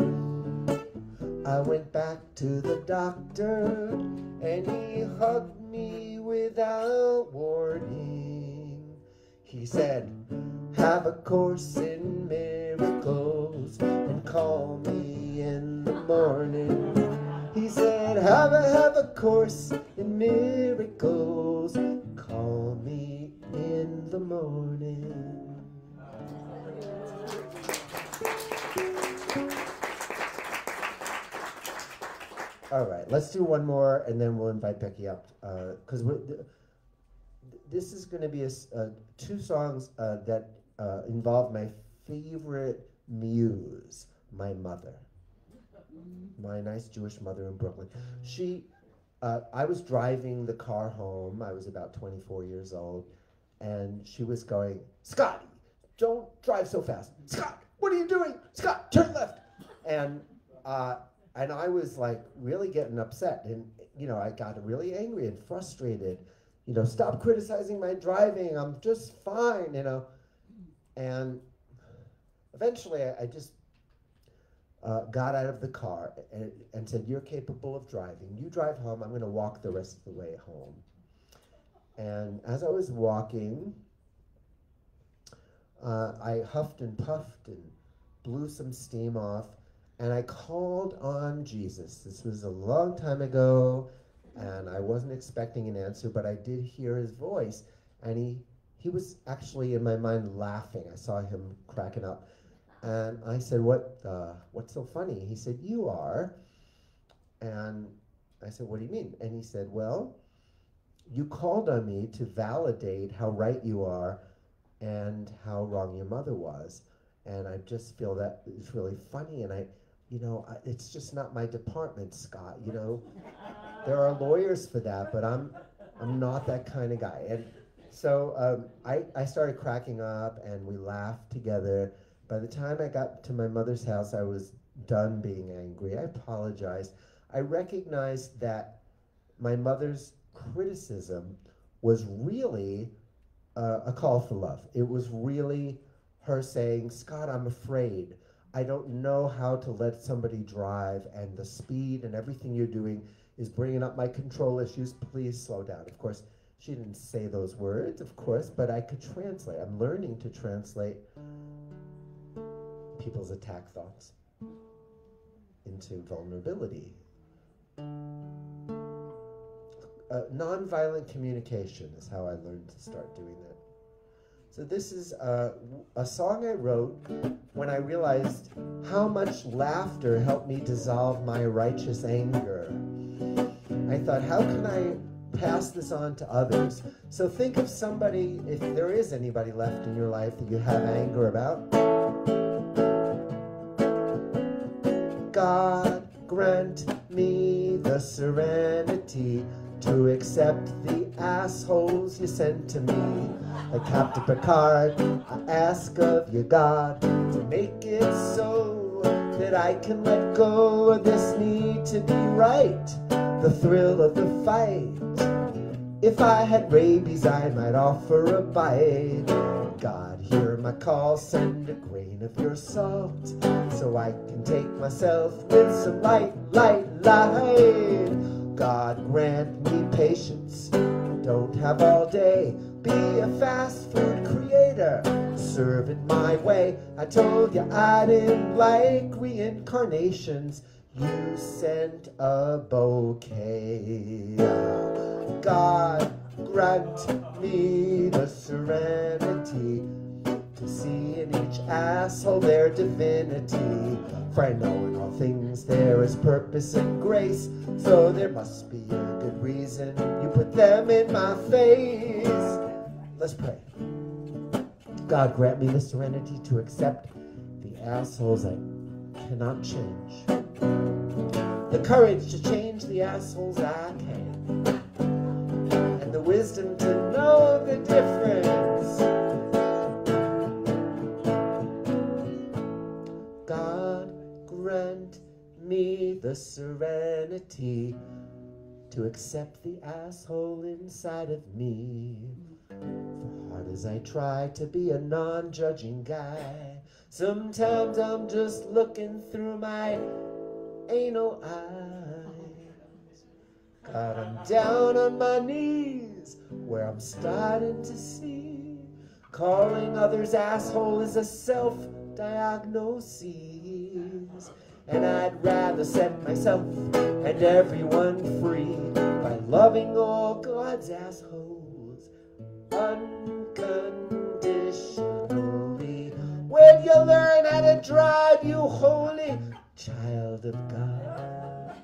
I went back to the doctor and he hugged me without warning. He said, have a course in miracles and call me in the morning. He said, have a course in miracles, call me in the morning. All right, let's do one more and then we'll invite Becky up. Because this is going to be two songs that involve my favorite muse, my mother. My nice Jewish mother in Brooklyn. I was driving the car home. I was about 24 years old. And she was going, Scotty, don't drive so fast. Scott, what are you doing? Scott, turn left. And I was like really getting upset. And, you know, I got really angry and frustrated. You know, stop criticizing my driving. I'm just fine, you know. And eventually I just got out of the car and said, you're capable of driving. You drive home. I'm going to walk the rest of the way home. And as I was walking, I huffed and puffed and blew some steam off. And I called on Jesus. This was a long time ago, and I wasn't expecting an answer, but I did hear his voice. And he was actually in my mind laughing. I saw him cracking up. And I said, what's so funny? He said, you are. And I said, what do you mean? And he said, well, you called on me to validate how right you are and how wrong your mother was. And I just feel that it's really funny. And it's just not my department, Scott. You know, there are lawyers for that, but I'm not that kind of guy. And so I started cracking up and we laughed together. By the time I got to my mother's house, I was done being angry. I apologized. I recognized that my mother's criticism was really a call for love. It was really her saying, Scott, I'm afraid. I don't know how to let somebody drive, and the speed and everything you're doing is bringing up my control issues. Please slow down. Of course, she didn't say those words, of course, but I could translate. I'm learning to translate people's attack thoughts into vulnerability. Nonviolent communication is how I learned to start doing that. So this is a song I wrote when I realized how much laughter helped me dissolve my righteous anger. I thought, how can I pass this on to others? So think of somebody, if there is anybody left in your life that you have anger about. God grant me the serenity to accept the assholes you sent to me. Like Captain Picard, I ask of you, God, to make it so that I can let go of this need to be right, the thrill of the fight. If I had rabies, I might offer a bite. God, hear my call, send a grain of your salt, so I can take myself with some light. God, grant me patience, don't have all day. Be a fast food creator, serve it my way. I told you I didn't like reincarnations. You sent a bouquet. God, grant me the serenity to see in each asshole their divinity. For I know in all things things there is purpose and grace, so there must be a good reason you put them in my face. Let's pray. God, grant me the serenity to accept the assholes I cannot change, the courage to change the assholes I can, and the wisdom to know the difference. God, grant me the serenity to accept the asshole inside of me. For hard as I try to be a non-judging guy, sometimes I'm just looking through my anal eyes. God, I'm down on my knees where I'm starting to see calling others asshole is a self-diagnosis. And I'd rather set myself and everyone free by loving all God's assholes unconditionally. When you learn how to drive, you holy child of God.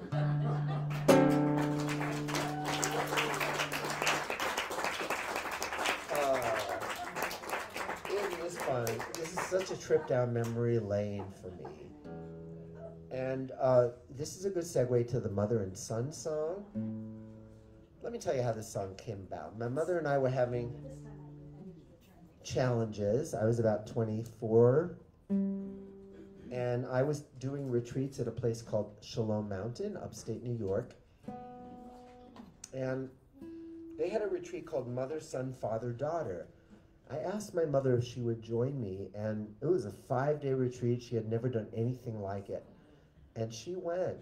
It was fun. This is such a trip down memory lane for me. And this is a good segue to the mother and son song. Let me tell you how this song came about. My mother and I were having challenges. I was about 24, and I was doing retreats at a place called Shalom Mountain, upstate New York. And they had a retreat called Mother, Son, Father, Daughter. I asked my mother if she would join me, and it was a 5-day retreat. She had never done anything like it. And she went,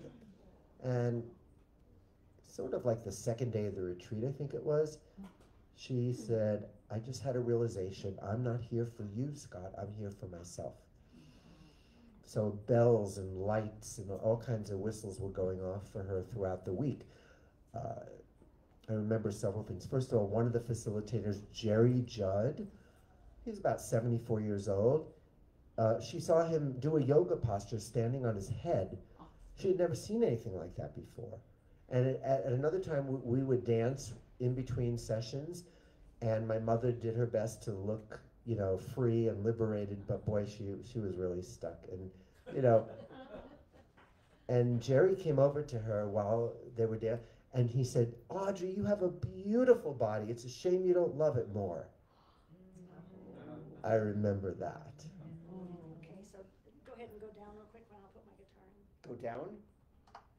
and sort of like the second day of the retreat, I think it was, she said, I just had a realization. I'm not here for you, Scott. I'm here for myself. So bells and lights and all kinds of whistles were going off for her throughout the week. I remember several things. First of all, one of the facilitators, Jerry Judd, he's about 74 years old. She saw him do a yoga posture standing on his head. She had never seen anything like that before. And at another time, we would dance in between sessions, and my mother did her best to look, you know, free and liberated, but boy, she was really stuck. And, you know, and Jerry came over to her while they were dancing, and he said, Audrey, you have a beautiful body. It's a shame you don't love it more. I remember that. Okay, so go ahead and go down real quick when I'll put my guitar in. Go down?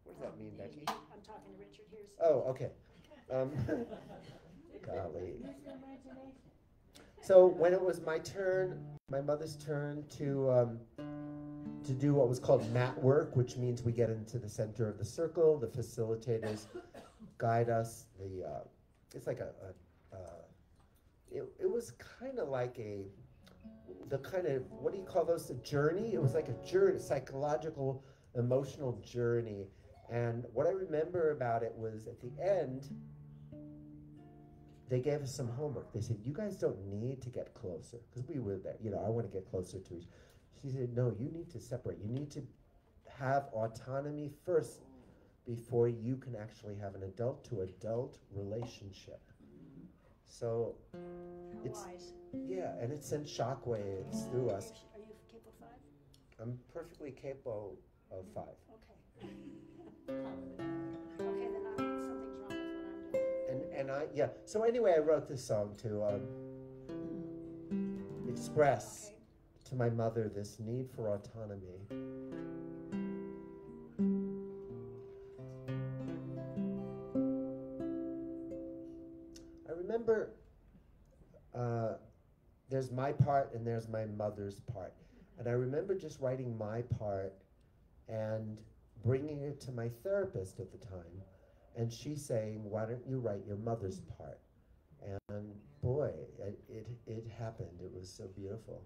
What does that mean, Becky? I'm talking to Richard here. Oh, okay. Golly. So when it was my turn, my mother's turn to do what was called mat work, which means we get into the center of the circle. The facilitators guide us. It's like it was kind of like the kind of, what do you call those, a journey? It was like a journey, psychological, emotional journey. And what I remember about it was at the end, they gave us some homework. They said, you guys don't need to get closer, because we were there, you know, I want to get closer to each. She said, no, you need to separate. You need to have autonomy first before you can actually have an adult-to-adult relationship. So it's, wise. yeah, and it sent shockwaves through us. Are you capable 5? I'm perfectly capable of 5. Okay. Okay, then something's wrong with what I'm doing. And yeah, so anyway, I wrote this song to express to my mother this need for autonomy. I remember there's my part and there's my mother's part. And I remember just writing my part and bringing it to my therapist at the time, and she saying, why don't you write your mother's part? And boy, it happened. It was so beautiful.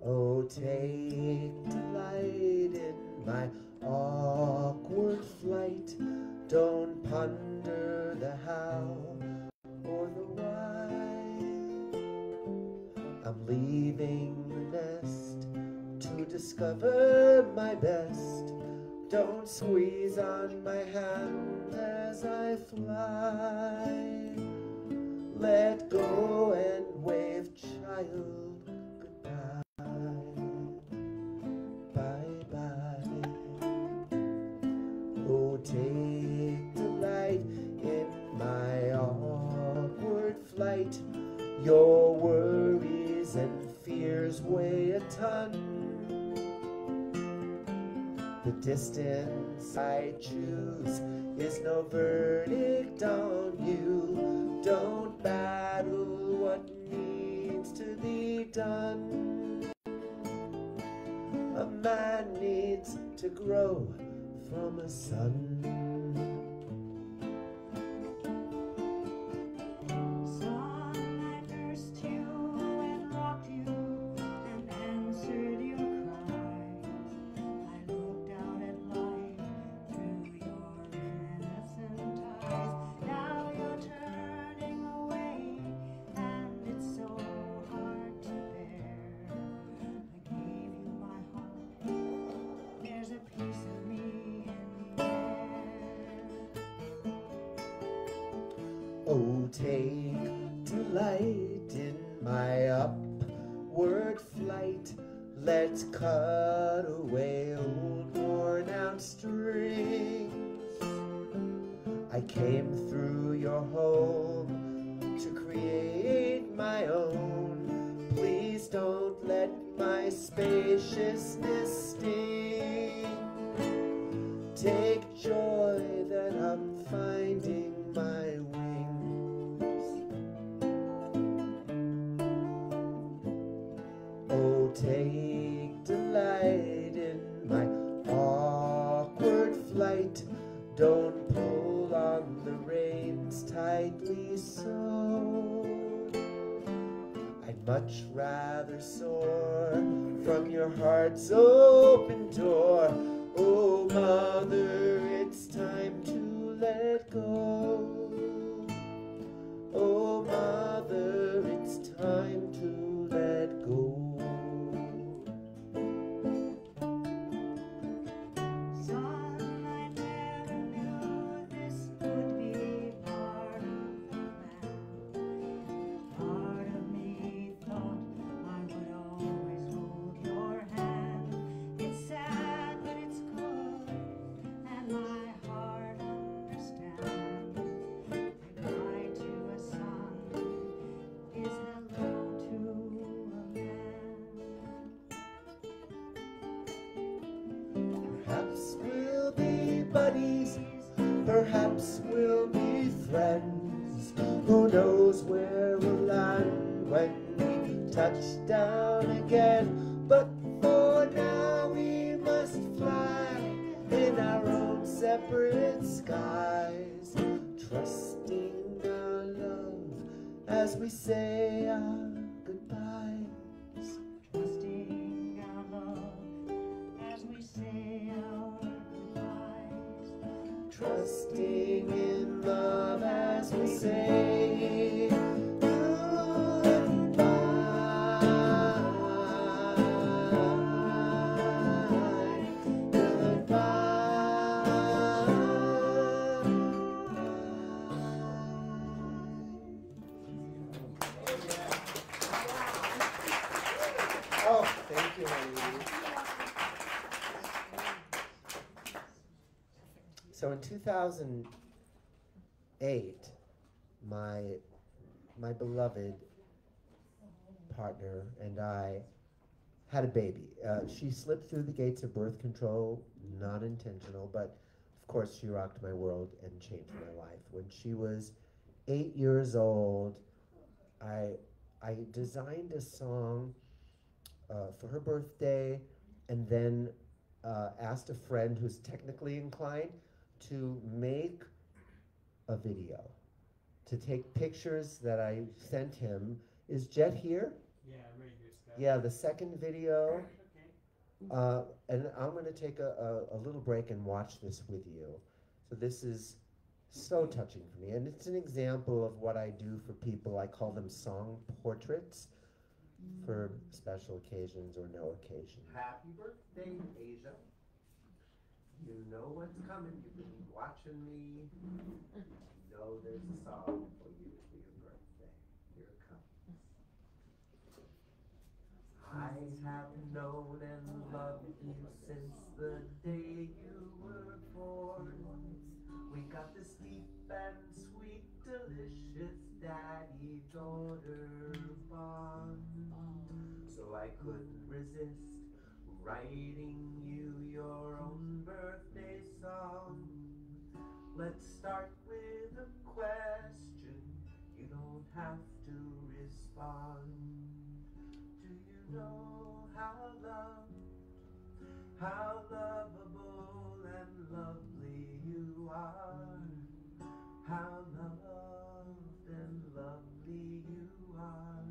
Oh, take delight in my Don't ponder the how or the why. I'm leaving the nest to discover my best. Don't squeeze on my hand as I fly. Let go and wave, child, goodbye. Bye-bye. Oh, take delight in my awkward flight. Your worries and fears weigh a ton. The distance I choose is no verdict on you. Don't battle what needs to be done. A man needs to grow from a son. Oh, take delight in my upward flight. Let's cut away old worn out strings. I came through your home to create my own. Please don't let my spaciousness sting. Take joy that I'm finding my wings. Oh, take delight in my awkward flight. Don't pull on the reins tightly so. I'd much rather soar from your heart's open door. Oh, mother, it's time to let go. Oh, mother, it's time to let go. Son, I never knew this would be part of the plan. Part of me thought I would always hold your hand. It's sad, but it's good, and my heart understands. Goodbye to a son is hello to a man. Perhaps we'll be buddies, perhaps we'll be friends. Who knows where we'll land when we touch down again? But for now we must fly in our own separate skies, trusting our love as we say our goodbyes. Trusting our love as we say our goodbyes. Trusting in love as we say goodbye. Oh, thank you, ladies. So in 2008, my beloved partner and I had a baby. She slipped through the gates of birth control, not intentional, but of course she rocked my world and changed my life. When she was 8 years old, I designed a song for her birthday, and then asked a friend who's technically inclined to make a video, to take pictures that I sent him. Is Jet here? Yeah, right here, Scott. Yeah, the second video. Okay. And I'm going to take a little break and watch this with you. So this is so touching for me, and it's an example of what I do for people. I call them song portraits for special occasions or no occasion. Happy birthday, Asia. You know what's coming. You've been watching me. You know there's a song for you for your birthday. Here it comes. I have known and loved you since the day you were born. We got this deep and sweet, delicious daddy-daughter bond. So I couldn't resist writing you your own birthday song. Let's start with a question. You don't have to respond. Do you know how lovable and lovely you are? How loved and lovely you are.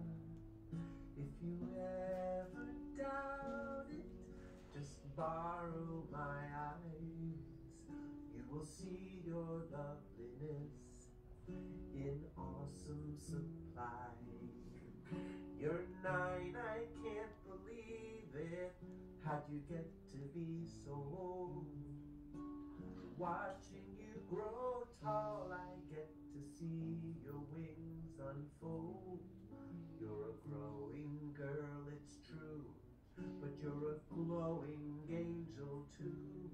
If you ever doubt it, just borrow my eyes. You will see your loveliness in awesome supply. You're 9, I can't believe it. How'd you get to be so old? Watching you grow tall, I get to see your wings unfold. You're a growing girl, it's true, but you're a glowing angel too.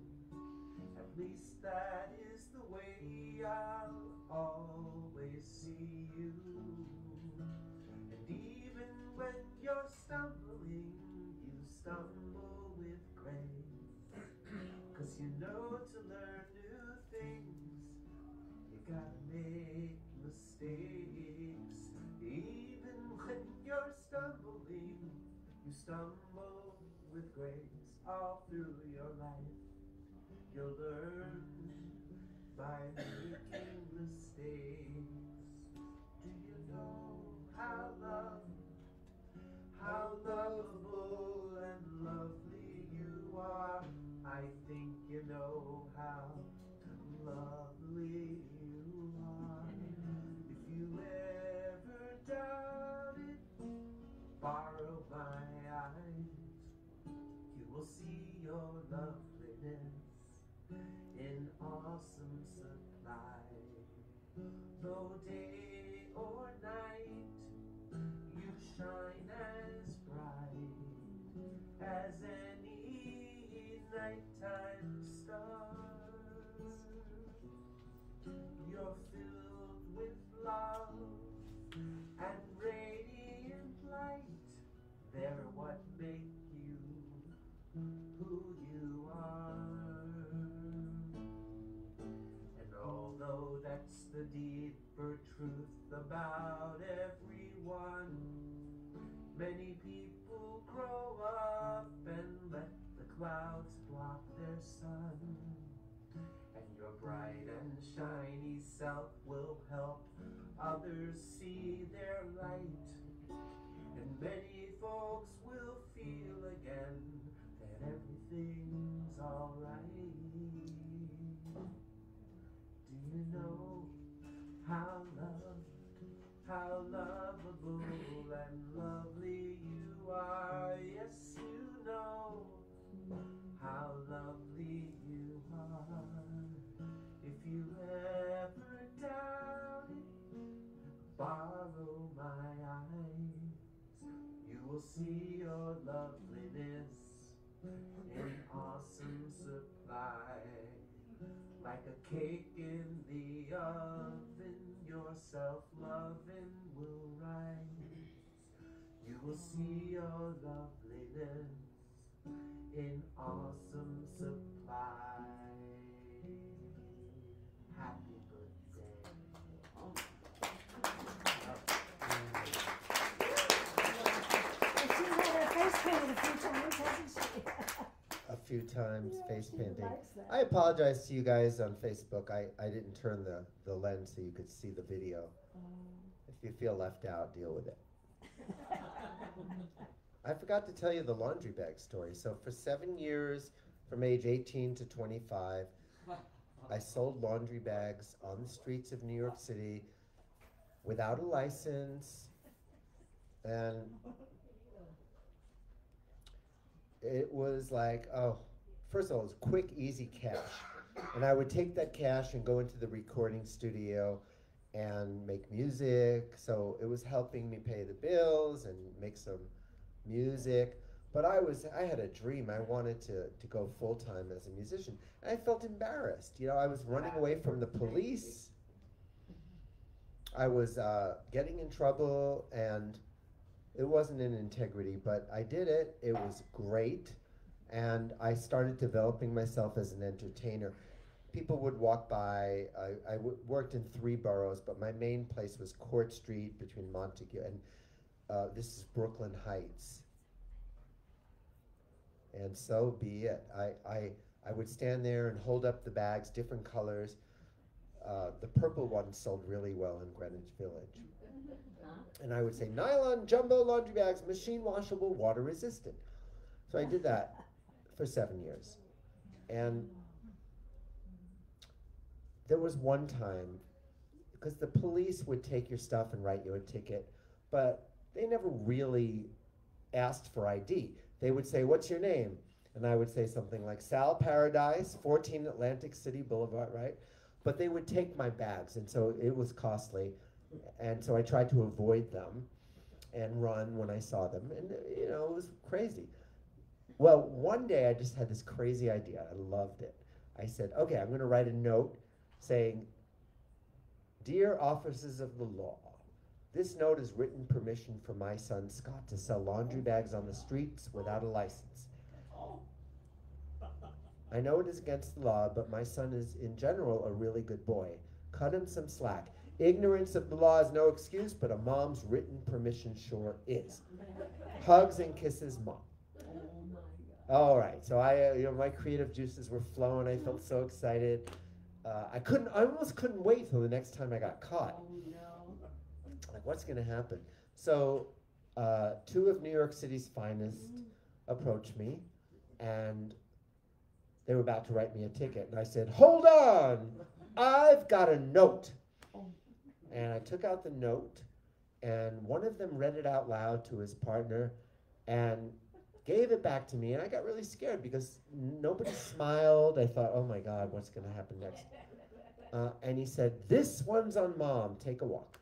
At least that is the way I'll always see you. And even when you're stumbling, you stumble with grace. 'Cause you know to learn new things, you gotta make mistakes. Even when you're stumbling, you stumble with grace. All through your life, you'll learn by making mistakes. Do you know how lovable and lovely you are? I think you know how lovely you are. If you ever doubt it, borrow my eyes. You will see your loveliness in awesome supply. Though day or night, you shine as bright as any nighttime star. You're filled with love and radiant light. They're what make you who you are. And although that's the deeper truth about everyone, many people grow up and let the clouds block their sun. And your bright and shiny self will help others see their light. And many folks will feel again that everything's alright. Do you know how lovable and lovely you are? Yes, you know how lovely you are. If you ever doubt it, borrow my eyes. You will see your loveliness in awesome supply. Like a cake in the oven, your self-loving will rise. You will see your loveliness in awesome supply. Happy birthday. She's had her face painted a few times, hasn't she? A few times, Yeah, face she painting. likes that. I apologize to you guys on Facebook. I didn't turn the lens so you could see the video. If you feel left out, deal with it. I forgot to tell you the laundry bag story. So for 7 years, from age 18 to 25, I sold laundry bags on the streets of New York City without a license, and it was like, oh, first of all, it was quick, easy cash. And I would take that cash and go into the recording studio and make music. So it was helping me pay the bills and make some music. But I had a dream. I wanted to go full-time as a musician. And I felt embarrassed. You know, I was running away from the police. I was getting in trouble, and it wasn't in integrity, but I did it. It was great. And I started developing myself as an entertainer. People would walk by. I worked in 3 boroughs, but my main place was Court Street between Montague and this is Brooklyn Heights. And so be it. I would stand there and hold up the bags, different colors. The purple one sold really well in Greenwich Village. And I would say, nylon jumbo laundry bags, machine washable, water resistant. So I did that for 7 years. And there was one time, because the police would take your stuff and write you a ticket, but they never really asked for ID. They would say, what's your name? And I would say something like Sal Paradise, 14 Atlantic City Boulevard, right? But they would take my bags, and so it was costly. And so I tried to avoid them and run when I saw them. And, you know, it was crazy. Well, one day I just had this crazy idea. I loved it. I said, okay, I'm going to write a note saying, Dear officers of the law, this note is written permission for my son Scott to sell laundry bags on the streets without a license. I know it is against the law, but my son is, in general, a really good boy. Cut him some slack. Ignorance of the law is no excuse, but a mom's written permission sure is. Hugs and kisses, Mom. All right, so my creative juices were flowing. I felt so excited. I almost couldn't wait till the next time I got caught. Like, what's going to happen? So 2 of New York City's finest approached me, and they were about to write me a ticket. And I said, hold on, I've got a note. And I took out the note, and one of them read it out loud to his partner and gave it back to me. And I got really scared because nobody smiled. I thought, oh my God, what's going to happen next? And he said, this one's on Mom, take a walk.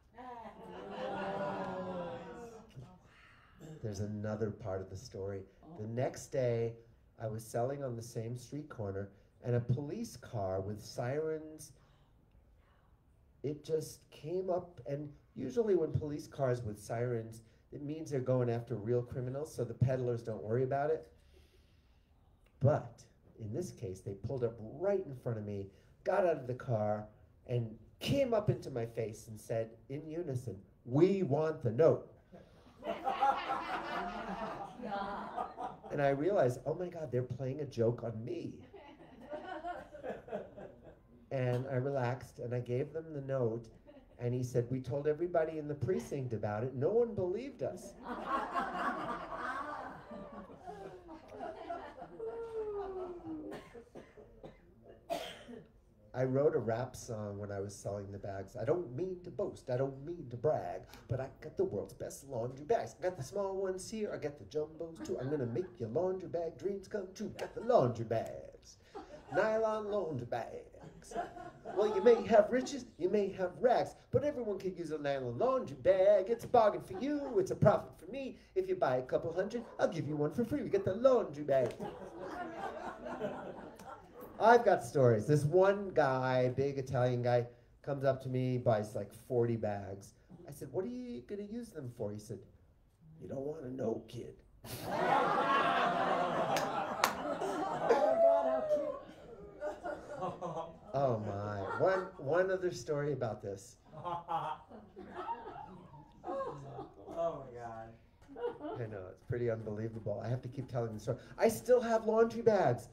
There's another part of the story. The next day, I was selling on the same street corner, and a police car with sirens, it just came up. And usually when police cars with sirens, it means they're going after real criminals, so the peddlers don't worry about it. But in this case, they pulled up right in front of me, got out of the car, and came up into my face and said in unison, we want the note. And I realized, oh my God, they're playing a joke on me. And I relaxed, and I gave them the note, and he said, we told everybody in the precinct about it. No one believed us. I wrote a rap song when I was selling the bags. I don't mean to boast, I don't mean to brag, but I got the world's best laundry bags. I got the small ones here, I got the jumbos too. I'm gonna make your laundry bag dreams come true. Got the laundry bags, nylon laundry bags. Well, you may have riches, you may have rags, but everyone could use a nylon laundry bag. It's a bargain for you, it's a profit for me. If you buy a couple hundred, I'll give you one for free. We get the laundry bag. I've got stories. This one guy, big Italian guy, comes up to me, buys like 40 bags. I said, what are you going to use them for? He said, you don't want to know, kid. Oh my. One other story about this. Oh my God. I know, it's pretty unbelievable. I have to keep telling the story. I still have laundry bags.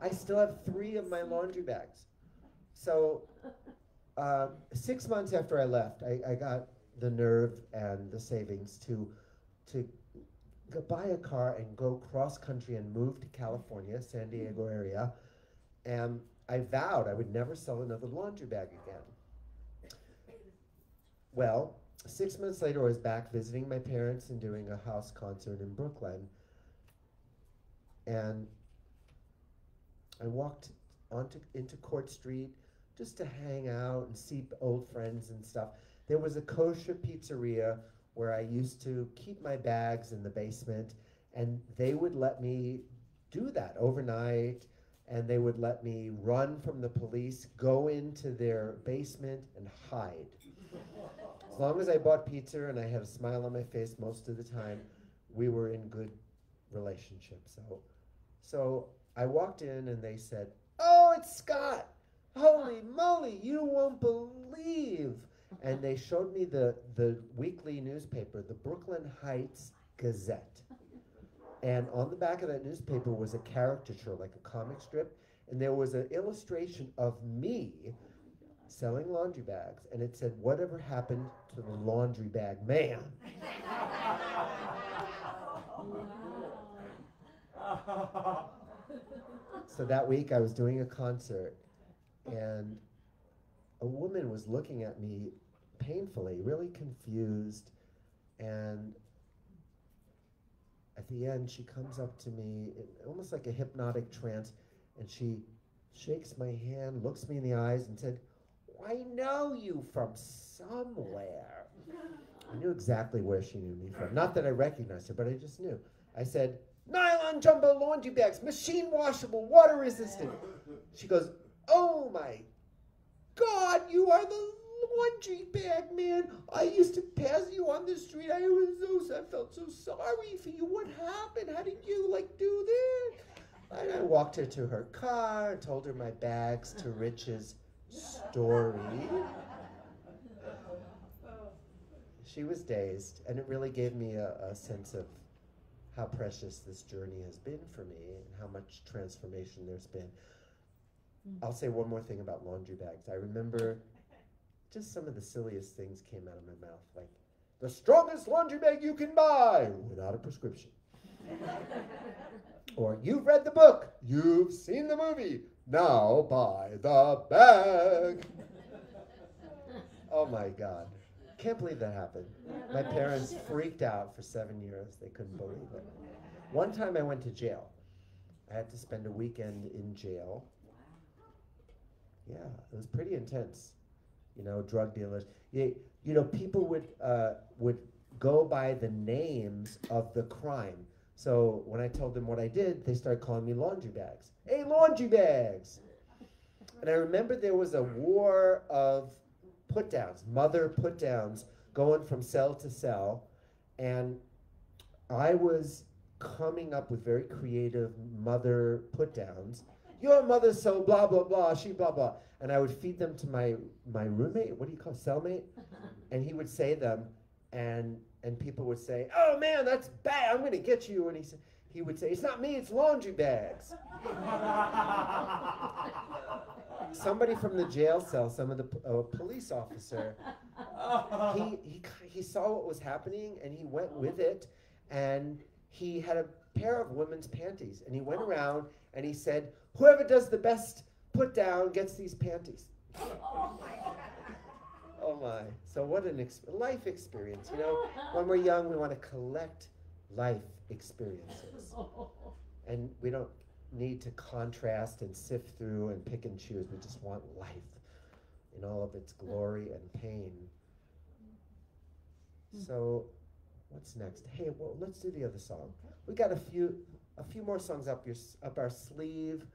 I still have 3 of my laundry bags. So 6 months after I left, I got the nerve and the savings to go buy a car and go cross country and move to California, San Diego area. And I vowed I would never sell another laundry bag again. Well, 6 months later, I was back visiting my parents and doing a house concert in Brooklyn. And I walked into Court Street just to hang out and see old friends and stuff. There was a kosher pizzeria where I used to keep my bags in the basement, and they would let me do that overnight, and they would let me run from the police, go into their basement, and hide. As long as I bought pizza and I had a smile on my face most of the time, we were in good relationship. So I walked in and they said, "Oh, it's Scott. Holy moly, you won't believe." And they showed me the weekly newspaper, the Brooklyn Heights Gazette. And on the back of that newspaper was a caricature, like a comic strip, and there was an illustration of me selling laundry bags, and it said, "Whatever happened to the laundry bag man?" So that week I was doing a concert, and a woman was looking at me painfully, really confused, and at the end she comes up to me, almost like a hypnotic trance, and she shakes my hand, looks me in the eyes, and said, "I know you from somewhere." I knew exactly where she knew me from. Not that I recognized her, but I just knew. I said, "Nylon jumbo laundry bags, machine washable, water resistant." She goes, "Oh my God, you are the laundry bag man. I used to pass you on the street. I felt so sorry for you. What happened? How did you do that?" And I walked her to her car and told her my bags to riches story. She was dazed, and it really gave me a sense of how precious this journey has been for me and how much transformation there's been. I'll say one more thing about laundry bags. I remember just some of the silliest things came out of my mouth, like, "The strongest laundry bag you can buy without a prescription." Or, "You've read the book, you've seen the movie, now buy the bag." Oh my God. Can't believe that happened. My parents freaked out for 7 years. They couldn't believe it. One time I went to jail. I had to spend a weekend in jail. Yeah, it was pretty intense. Drug dealers. People would go by the names of the crime. So when I told them what I did, they started calling me laundry bags. "Hey, laundry bags!" And I remember there was a war of put-downs, mother put-downs, going from cell to cell, and I was coming up with very creative mother put-downs. "Your mother's so blah, blah, blah, she blah, blah." And I would feed them to my roommate, what do you call it, cellmate? And he would say them, and people would say, "Oh man, that's bad, I'm gonna get you." And he would say, "It's not me, it's laundry bags." Somebody from the jail cell, some of the police officer, he saw what was happening, and he went with it, and he had a pair of women's panties, and he went around and he said, "Whoever does the best put down gets these panties." Oh my. So what an life experience. When we're young, we want to collect life experiences. And we don't need to contrast and sift through and pick and choose. We just want life in all of its glory and pain. So what's next? Hey, well, let's do the other song. We got a few more songs up our sleeve.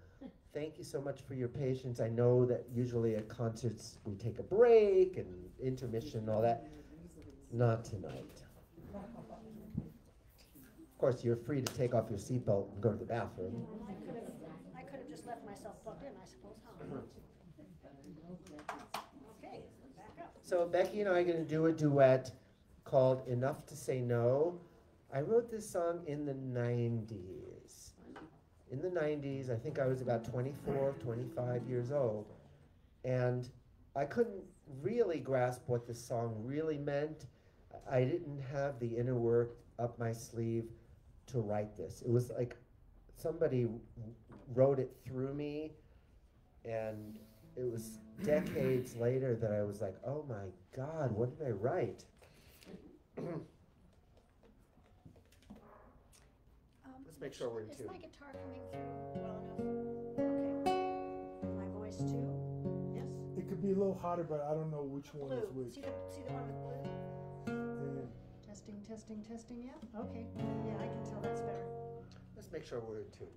Thank you so much for your patience. I know that usually at concerts we take a break and intermission and all that. Not tonight. Of course, you're free to take off your seatbelt and go to the bathroom. I could have just left myself plugged in, I suppose, huh? Okay, back up. So Becky and I are going to do a duet called "Enough to Say No." I wrote this song in the 90s. In the 90s, I think I was about 24, 25 years old. And I couldn't really grasp what this song really meant. I didn't have the inner work up my sleeve to write this. It was like somebody wrote it through me, And it was decades later that I was like, oh my God, what did I write? Let's make sure we're in Is tune. my guitar coming through well enough? Okay. My voice too? Yes? It could be a little hotter, but I don't know which one is Blue. which. See the one with blue? Yeah. Testing, testing, testing, yeah? Okay. Yeah, I can tell that's better. Let's make sure we're in tune.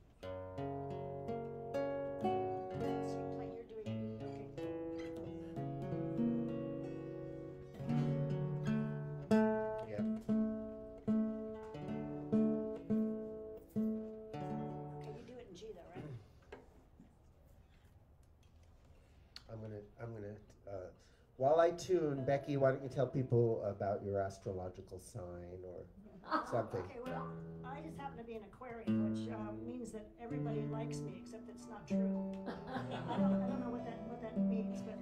So you play, you're doing it. Okay. Yeah. Okay, you do it in G though, right? I'm gonna, while I tune, Becky, why don't you tell people about your astrological sign or something? Okay, well, I just happen to be an Aquarian, which means that everybody likes me, except it's not true. I don't know what that means, but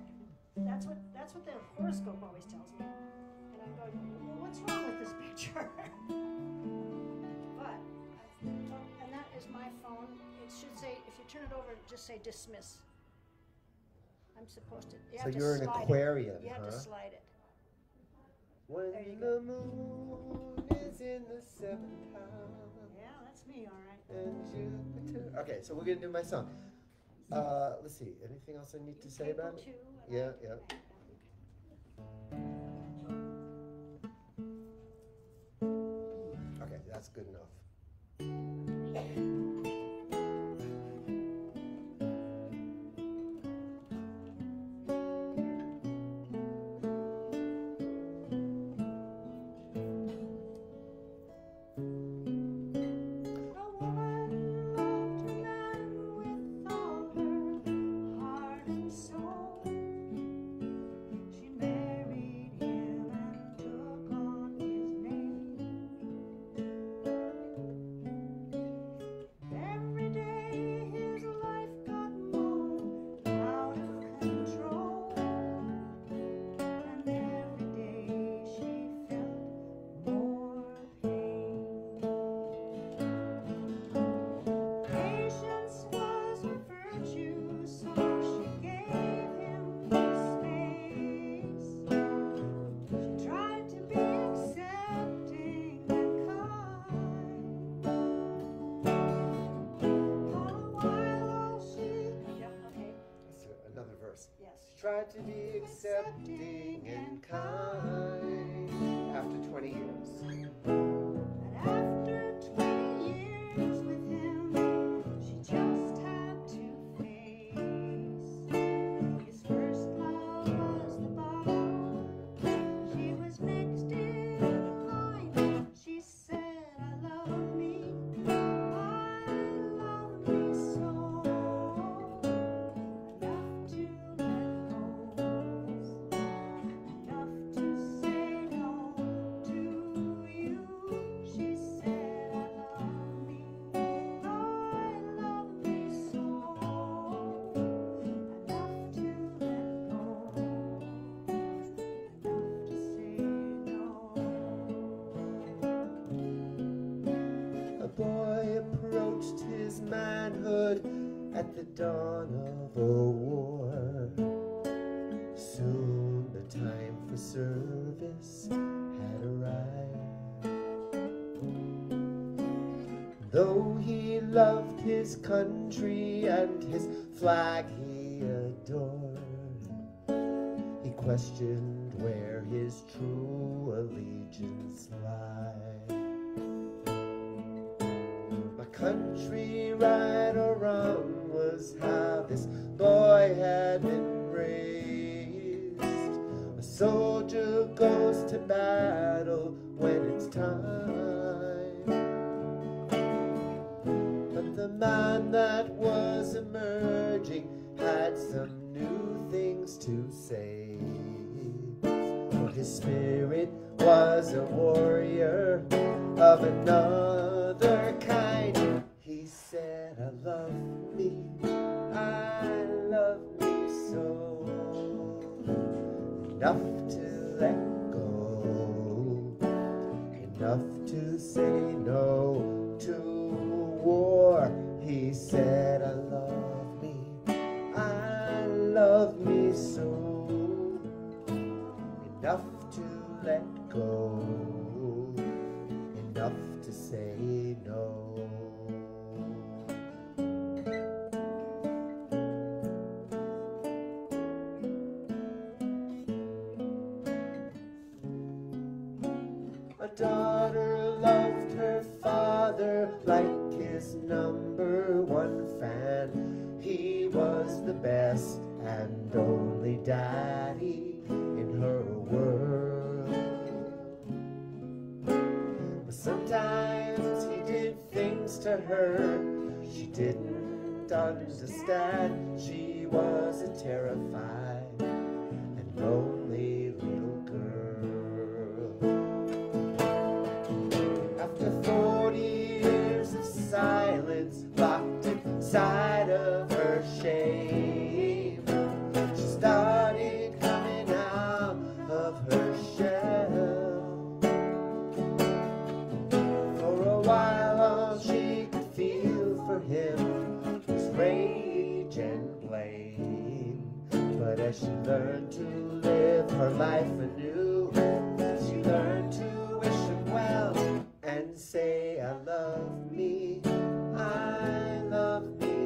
that's what the horoscope always tells me. And I'm going, well, what's wrong with this picture? But and that is my phone. It should say, if you turn it over, just say dismiss. I'm supposed to. You So have to you're an slide Aquarian, it. You have huh? to slide it. When There you the moon is in the 7th house Yeah, that's me, all right. and Jupiter. Okay, so we're gonna do my song. Let's see. Anything else I need to say about it? Too, Yeah, yeah. Okay, that's good enough. A woman loved a man with all her heart and soul. She married him and took on his name. Every day his life got more out of control, and every day she felt more pain. Patience was her virtue, so she gave him space. She tried to be accepting and kind. For a while, she Yep, okay, Let's do another verse. yes. Try to be accepting and kind after 20 years. And after 20 years with him, she just had to face. His first love was the bar. She was next in line. She said, I love me so. Enough to let go. Enough to say no to you. She said, I love me so. Enough to let go. Enough to say no. A boy approached his manhood at the dawn of a war. Soon the time for service had arrived. Though he loved his country and his flag he adored, he questioned where his true allegiance lied. My country, right or wrong, was how this boy had been raised. A soldier goes to battle when it's time, but the man that was emerging had some new things to say. For his spirit was a warrior of another kind. He said, I love me so. Enough to let go, enough to say no to war. He said, I love me enough to let go, enough to say no. A daughter loved her father like his number one fan. He was the best and only daddy in her world. But sometimes he did things to her she didn't understand. She was a terrified and lonely little girl. After 40 years of silence, locked inside of her shame, she started coming out of her shell. For a while, all she could feel for him was rage and blame. But as she learned to live her life anew, she learned to wish him well and say, I love me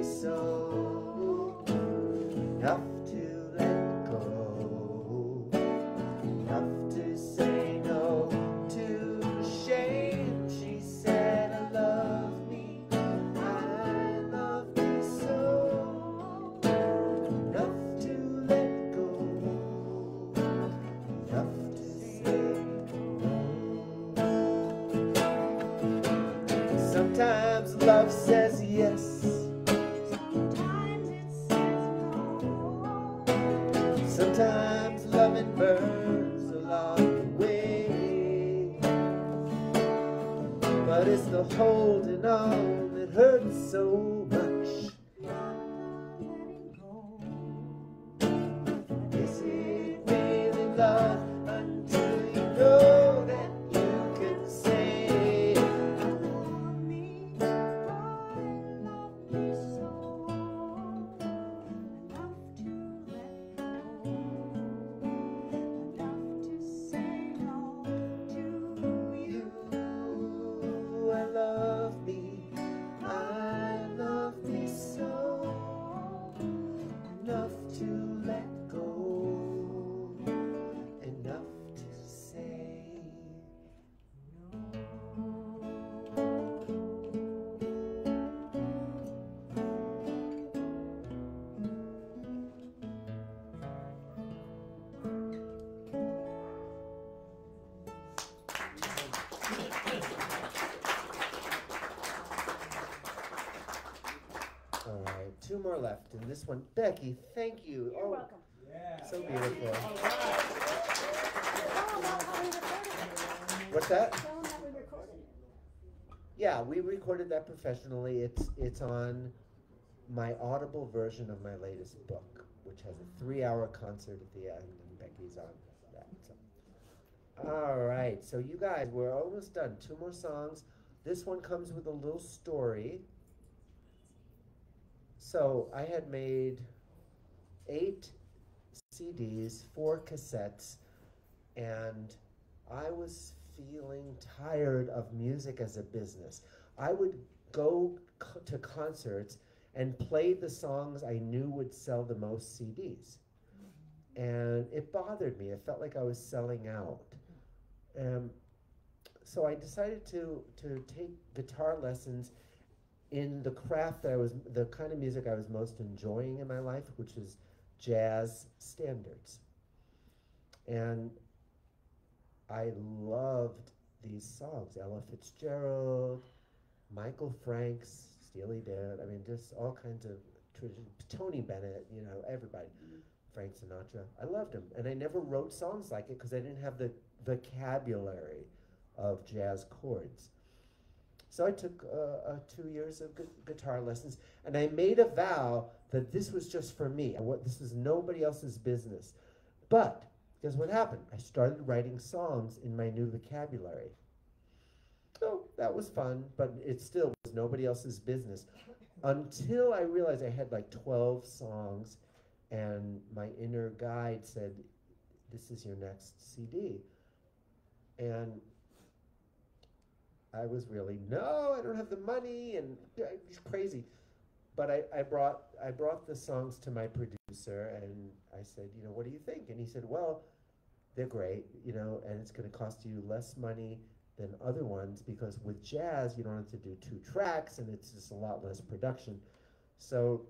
so. Enough to let go, enough to say no to shame. She said, I love me so. Enough to let go, enough to say no. Sometimes love says yes, Sometimes it says no. sometimes loving burns along the way. But it's the holding on that hurts so much. Not letting go. Is it really love until you know that you can say, I love me so. Enough to let go. Enough to say no to you. I love me so. Enough to let go, enough to say All right, two more left, and this one, Becky, thank you. You're welcome. So beautiful. Tell them about how we recorded it. What's that? Tell them that we recorded it. Yeah, we recorded that professionally. It's on my Audible version of my latest book, which has a 3-hour concert at the end, and Becky's on that. So. All right, so you guys, we're almost done. 2 more songs. This one comes with a little story. So I had made 8 CDs, 4 cassettes, and I was feeling tired of music as a business. I would go to concerts and play the songs I knew would sell the most CDs. And it bothered me. It felt like I was selling out. So I decided to take guitar lessons in the craft that the kind of music I was most enjoying in my life, which is jazz standards. And I loved these songs, Ella Fitzgerald, Michael Franks, Steely Dan, I mean, just all kinds of Tony Bennett, you know, everybody, Frank Sinatra. I loved him, and I never wrote songs like it because I didn't have the vocabulary of jazz chords. So I took 2 years of guitar lessons, and I made a vow that this was just for me. This was nobody else's business. But guess what happened? I started writing songs in my new vocabulary. So that was fun, but it still was nobody else's business. Until I realized I had like 12 songs, and my inner guide said, this is your next CD. And I was really, no, I don't have the money, and it's crazy. But I brought the songs to my producer, and I said, you know, what do you think? And he said, well, they're great, you know, and it's going to cost you less money than other ones, because with jazz you don't have to do 2 tracks, and it's just a lot less production. So,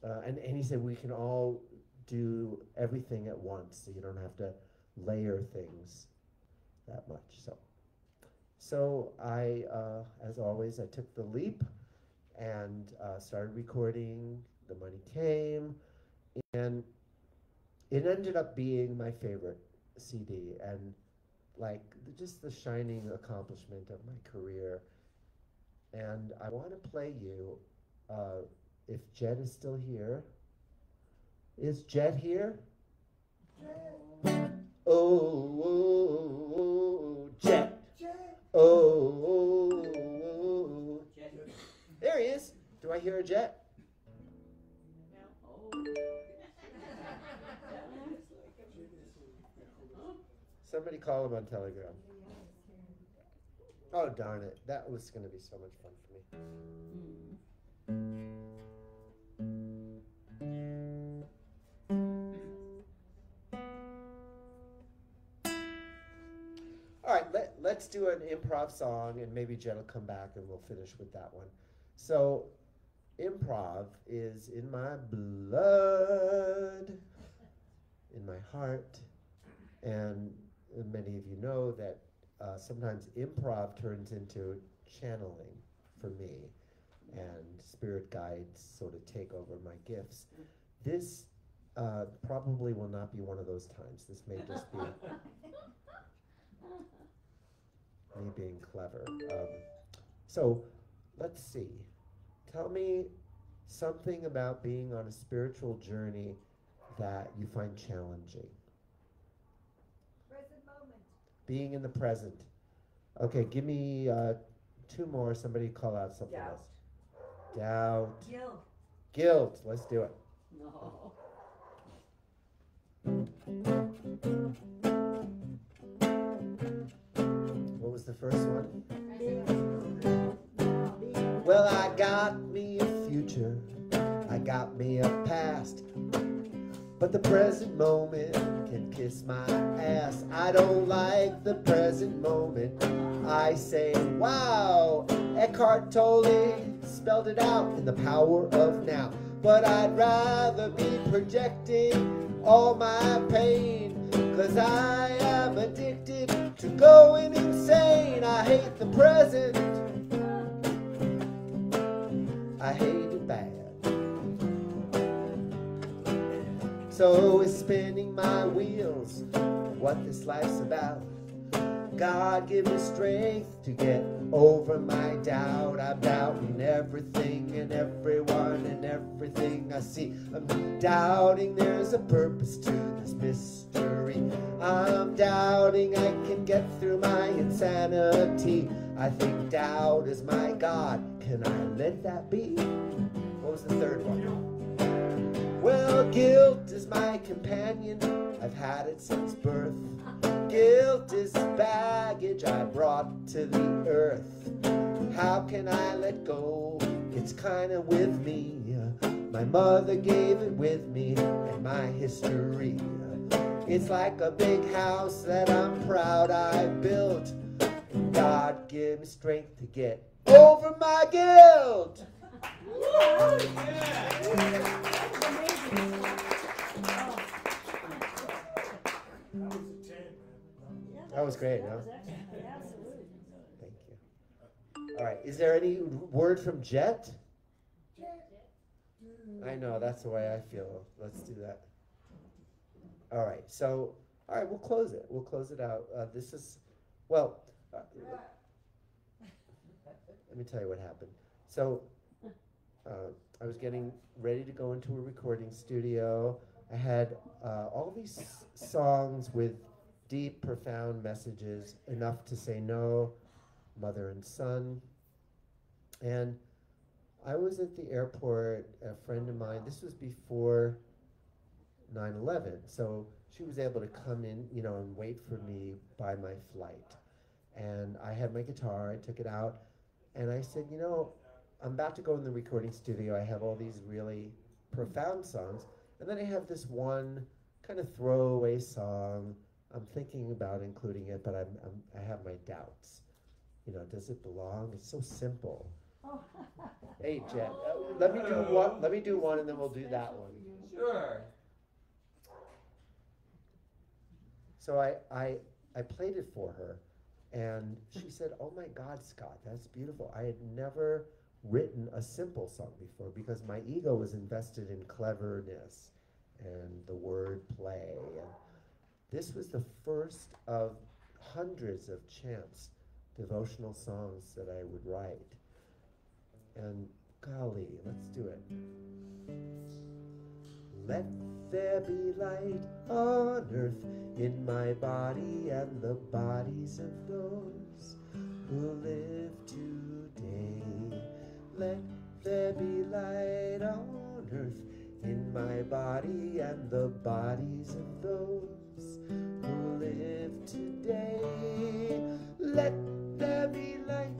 and he said we can all do everything at once, so you don't have to layer things that much. So I, as always, I took the leap and started recording. The money came, and it ended up being my favorite CD, and like just the shining accomplishment of my career. And I want to play you, if Jet is still here. Is Jet here? Oh, oh, oh, Jet. Oh, oh, oh. There he is. Do I hear a Jet? Somebody call him on Telegram. Oh, darn it. That was going to be so much fun for me. All right, let's do an improv song, and maybe Jen will come back and we'll finish with that one. So, improv is in my blood, in my heart, and many of you know that sometimes improv turns into channeling for me, and spirit guides sort of take over my gifts. This probably will not be one of those times. This may just be me being clever. So let's see. Tell me something about being on a spiritual journey that you find challenging. Present moment. Being in the present. Okay, give me 2 more. Somebody call out something Doubt. else. Doubt. Guilt. Guilt. Let's do it. No. What was the first one? Well, I got me a future, I got me a past, but the present moment can kiss my ass. I don't like the present moment. I say, wow, Eckhart Tolle spelled it out in The Power of Now. But I'd rather be projecting all my pain, 'cause I am addicted to going insane. I hate the present, I hate it bad. So is spinning my wheels, what this life's about. God give me strength to get over my doubt. I'm doubting everything and everyone and everything I see. I'm doubting there's a purpose to this mystery. I'm doubting I can get through my insanity. I think doubt is my God. Can I let that be? What was the third one? Well, guilt is my companion. I've had it since birth. Guilt is baggage I brought to the earth. How can I let go? It's kinda with me. My mother gave it with me and my history. It's like a big house that I'm proud I built. God give me strength to get over my guilt. That was great, huh? Absolutely. Thank you. All right, is there any word from Jet? I know, that's the way I feel. Let's do that. All right, so, all right, we'll close it. We'll close it out. This is, well, let me tell you what happened. So, I was getting ready to go into a recording studio. I had all these songs with deep, profound messages, enough to say no, mother and son. And I was at the airport, a friend of mine, this was before 9/11, so she was able to come in, you know, and wait for me by my flight. And I had my guitar, I took it out, and I said, you know, I'm about to go in the recording studio. I have all these really profound songs, and then I have this one kind of throwaway song. I'm thinking about including it, but I have my doubts. You know, does it belong? It's so simple. Hey, Jen, let me do one. Let me do one, and then we'll do that one. Sure. So I played it for her, and she said, "Oh my God, Scott, that's beautiful. I had never written a simple song before because my ego was invested in cleverness and the word play. And this was the first of hundreds of chants, devotional songs that I would write. And golly, let's do it. Let there be light on earth in my body and the bodies of those who live today. Let there be light on earth in my body and the bodies of those who live today. Let there be light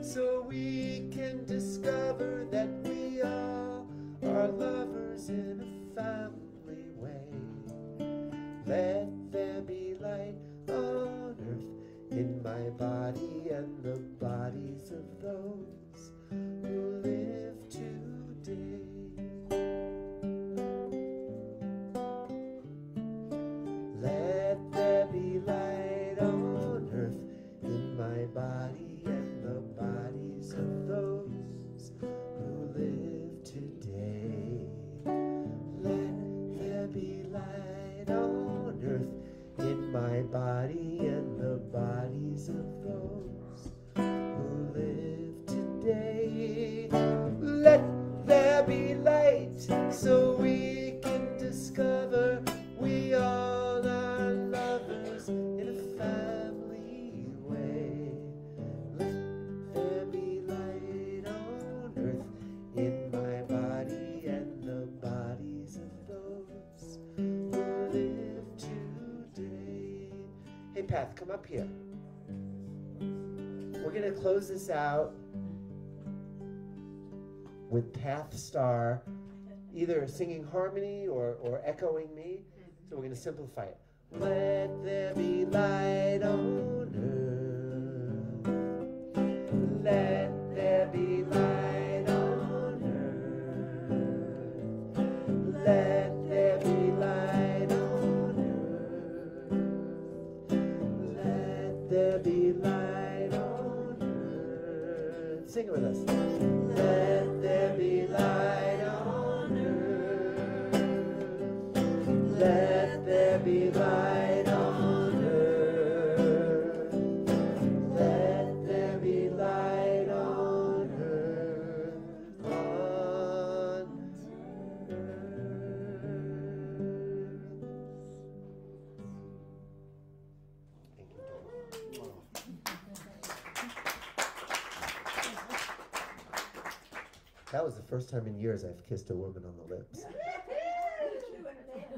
so we can discover that we all are lovers in a family way. Let there be light on earth in my body and the bodies of those who live today. Let there be light on earth in my body and the bodies of those who live today. Let there be light on earth in my body and the bodies of those who live today. Let there be light so we can discover we all are lovers in a family way. Let there be light on earth in my body and the bodies of those who live today. Hey, Pat, come up here. We're going to close this out with Path Star either singing harmony or echoing me. So we're going to simplify it. Let there be light on earth. Let there be light on earth. Let there be light on earth. Let there be light on earth. Sing it with us. Let there be light on earth. Let there be light on earth. Let there be light on earth. On earth. Thank you, That was the first time in years I've kissed a woman on the lips.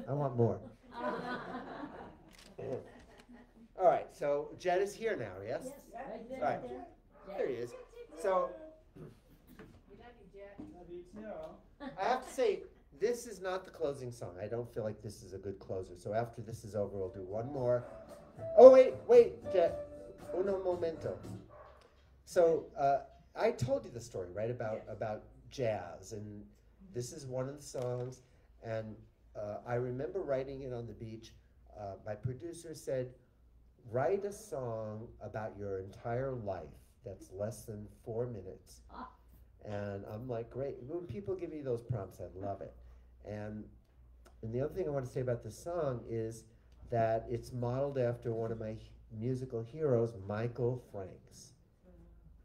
I want more. All right, so Jed is here now, yes? All right, there he is. So, I have to say, this is not the closing song. I don't feel like this is a good closer. So after this is over, we'll do one more. Oh, wait, Jed. Uno momento. So, I told you the story, right, about jazz, and this is one of the songs, and I remember writing it on the beach. My producer said, write a song about your entire life that's less than 4 minutes. And I'm like, great. When people give me those prompts, I love it. And the other thing I want to say about this song is that it's modeled after one of my musical heroes, Michael Franks.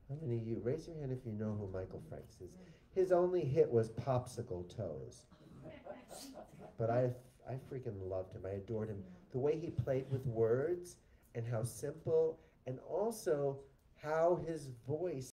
How many of you, raise your hand if you know who Michael Franks is. His only hit was Popsicle Toes. But I freaking loved him. I adored him. The way he played with words and how simple, and also how his voice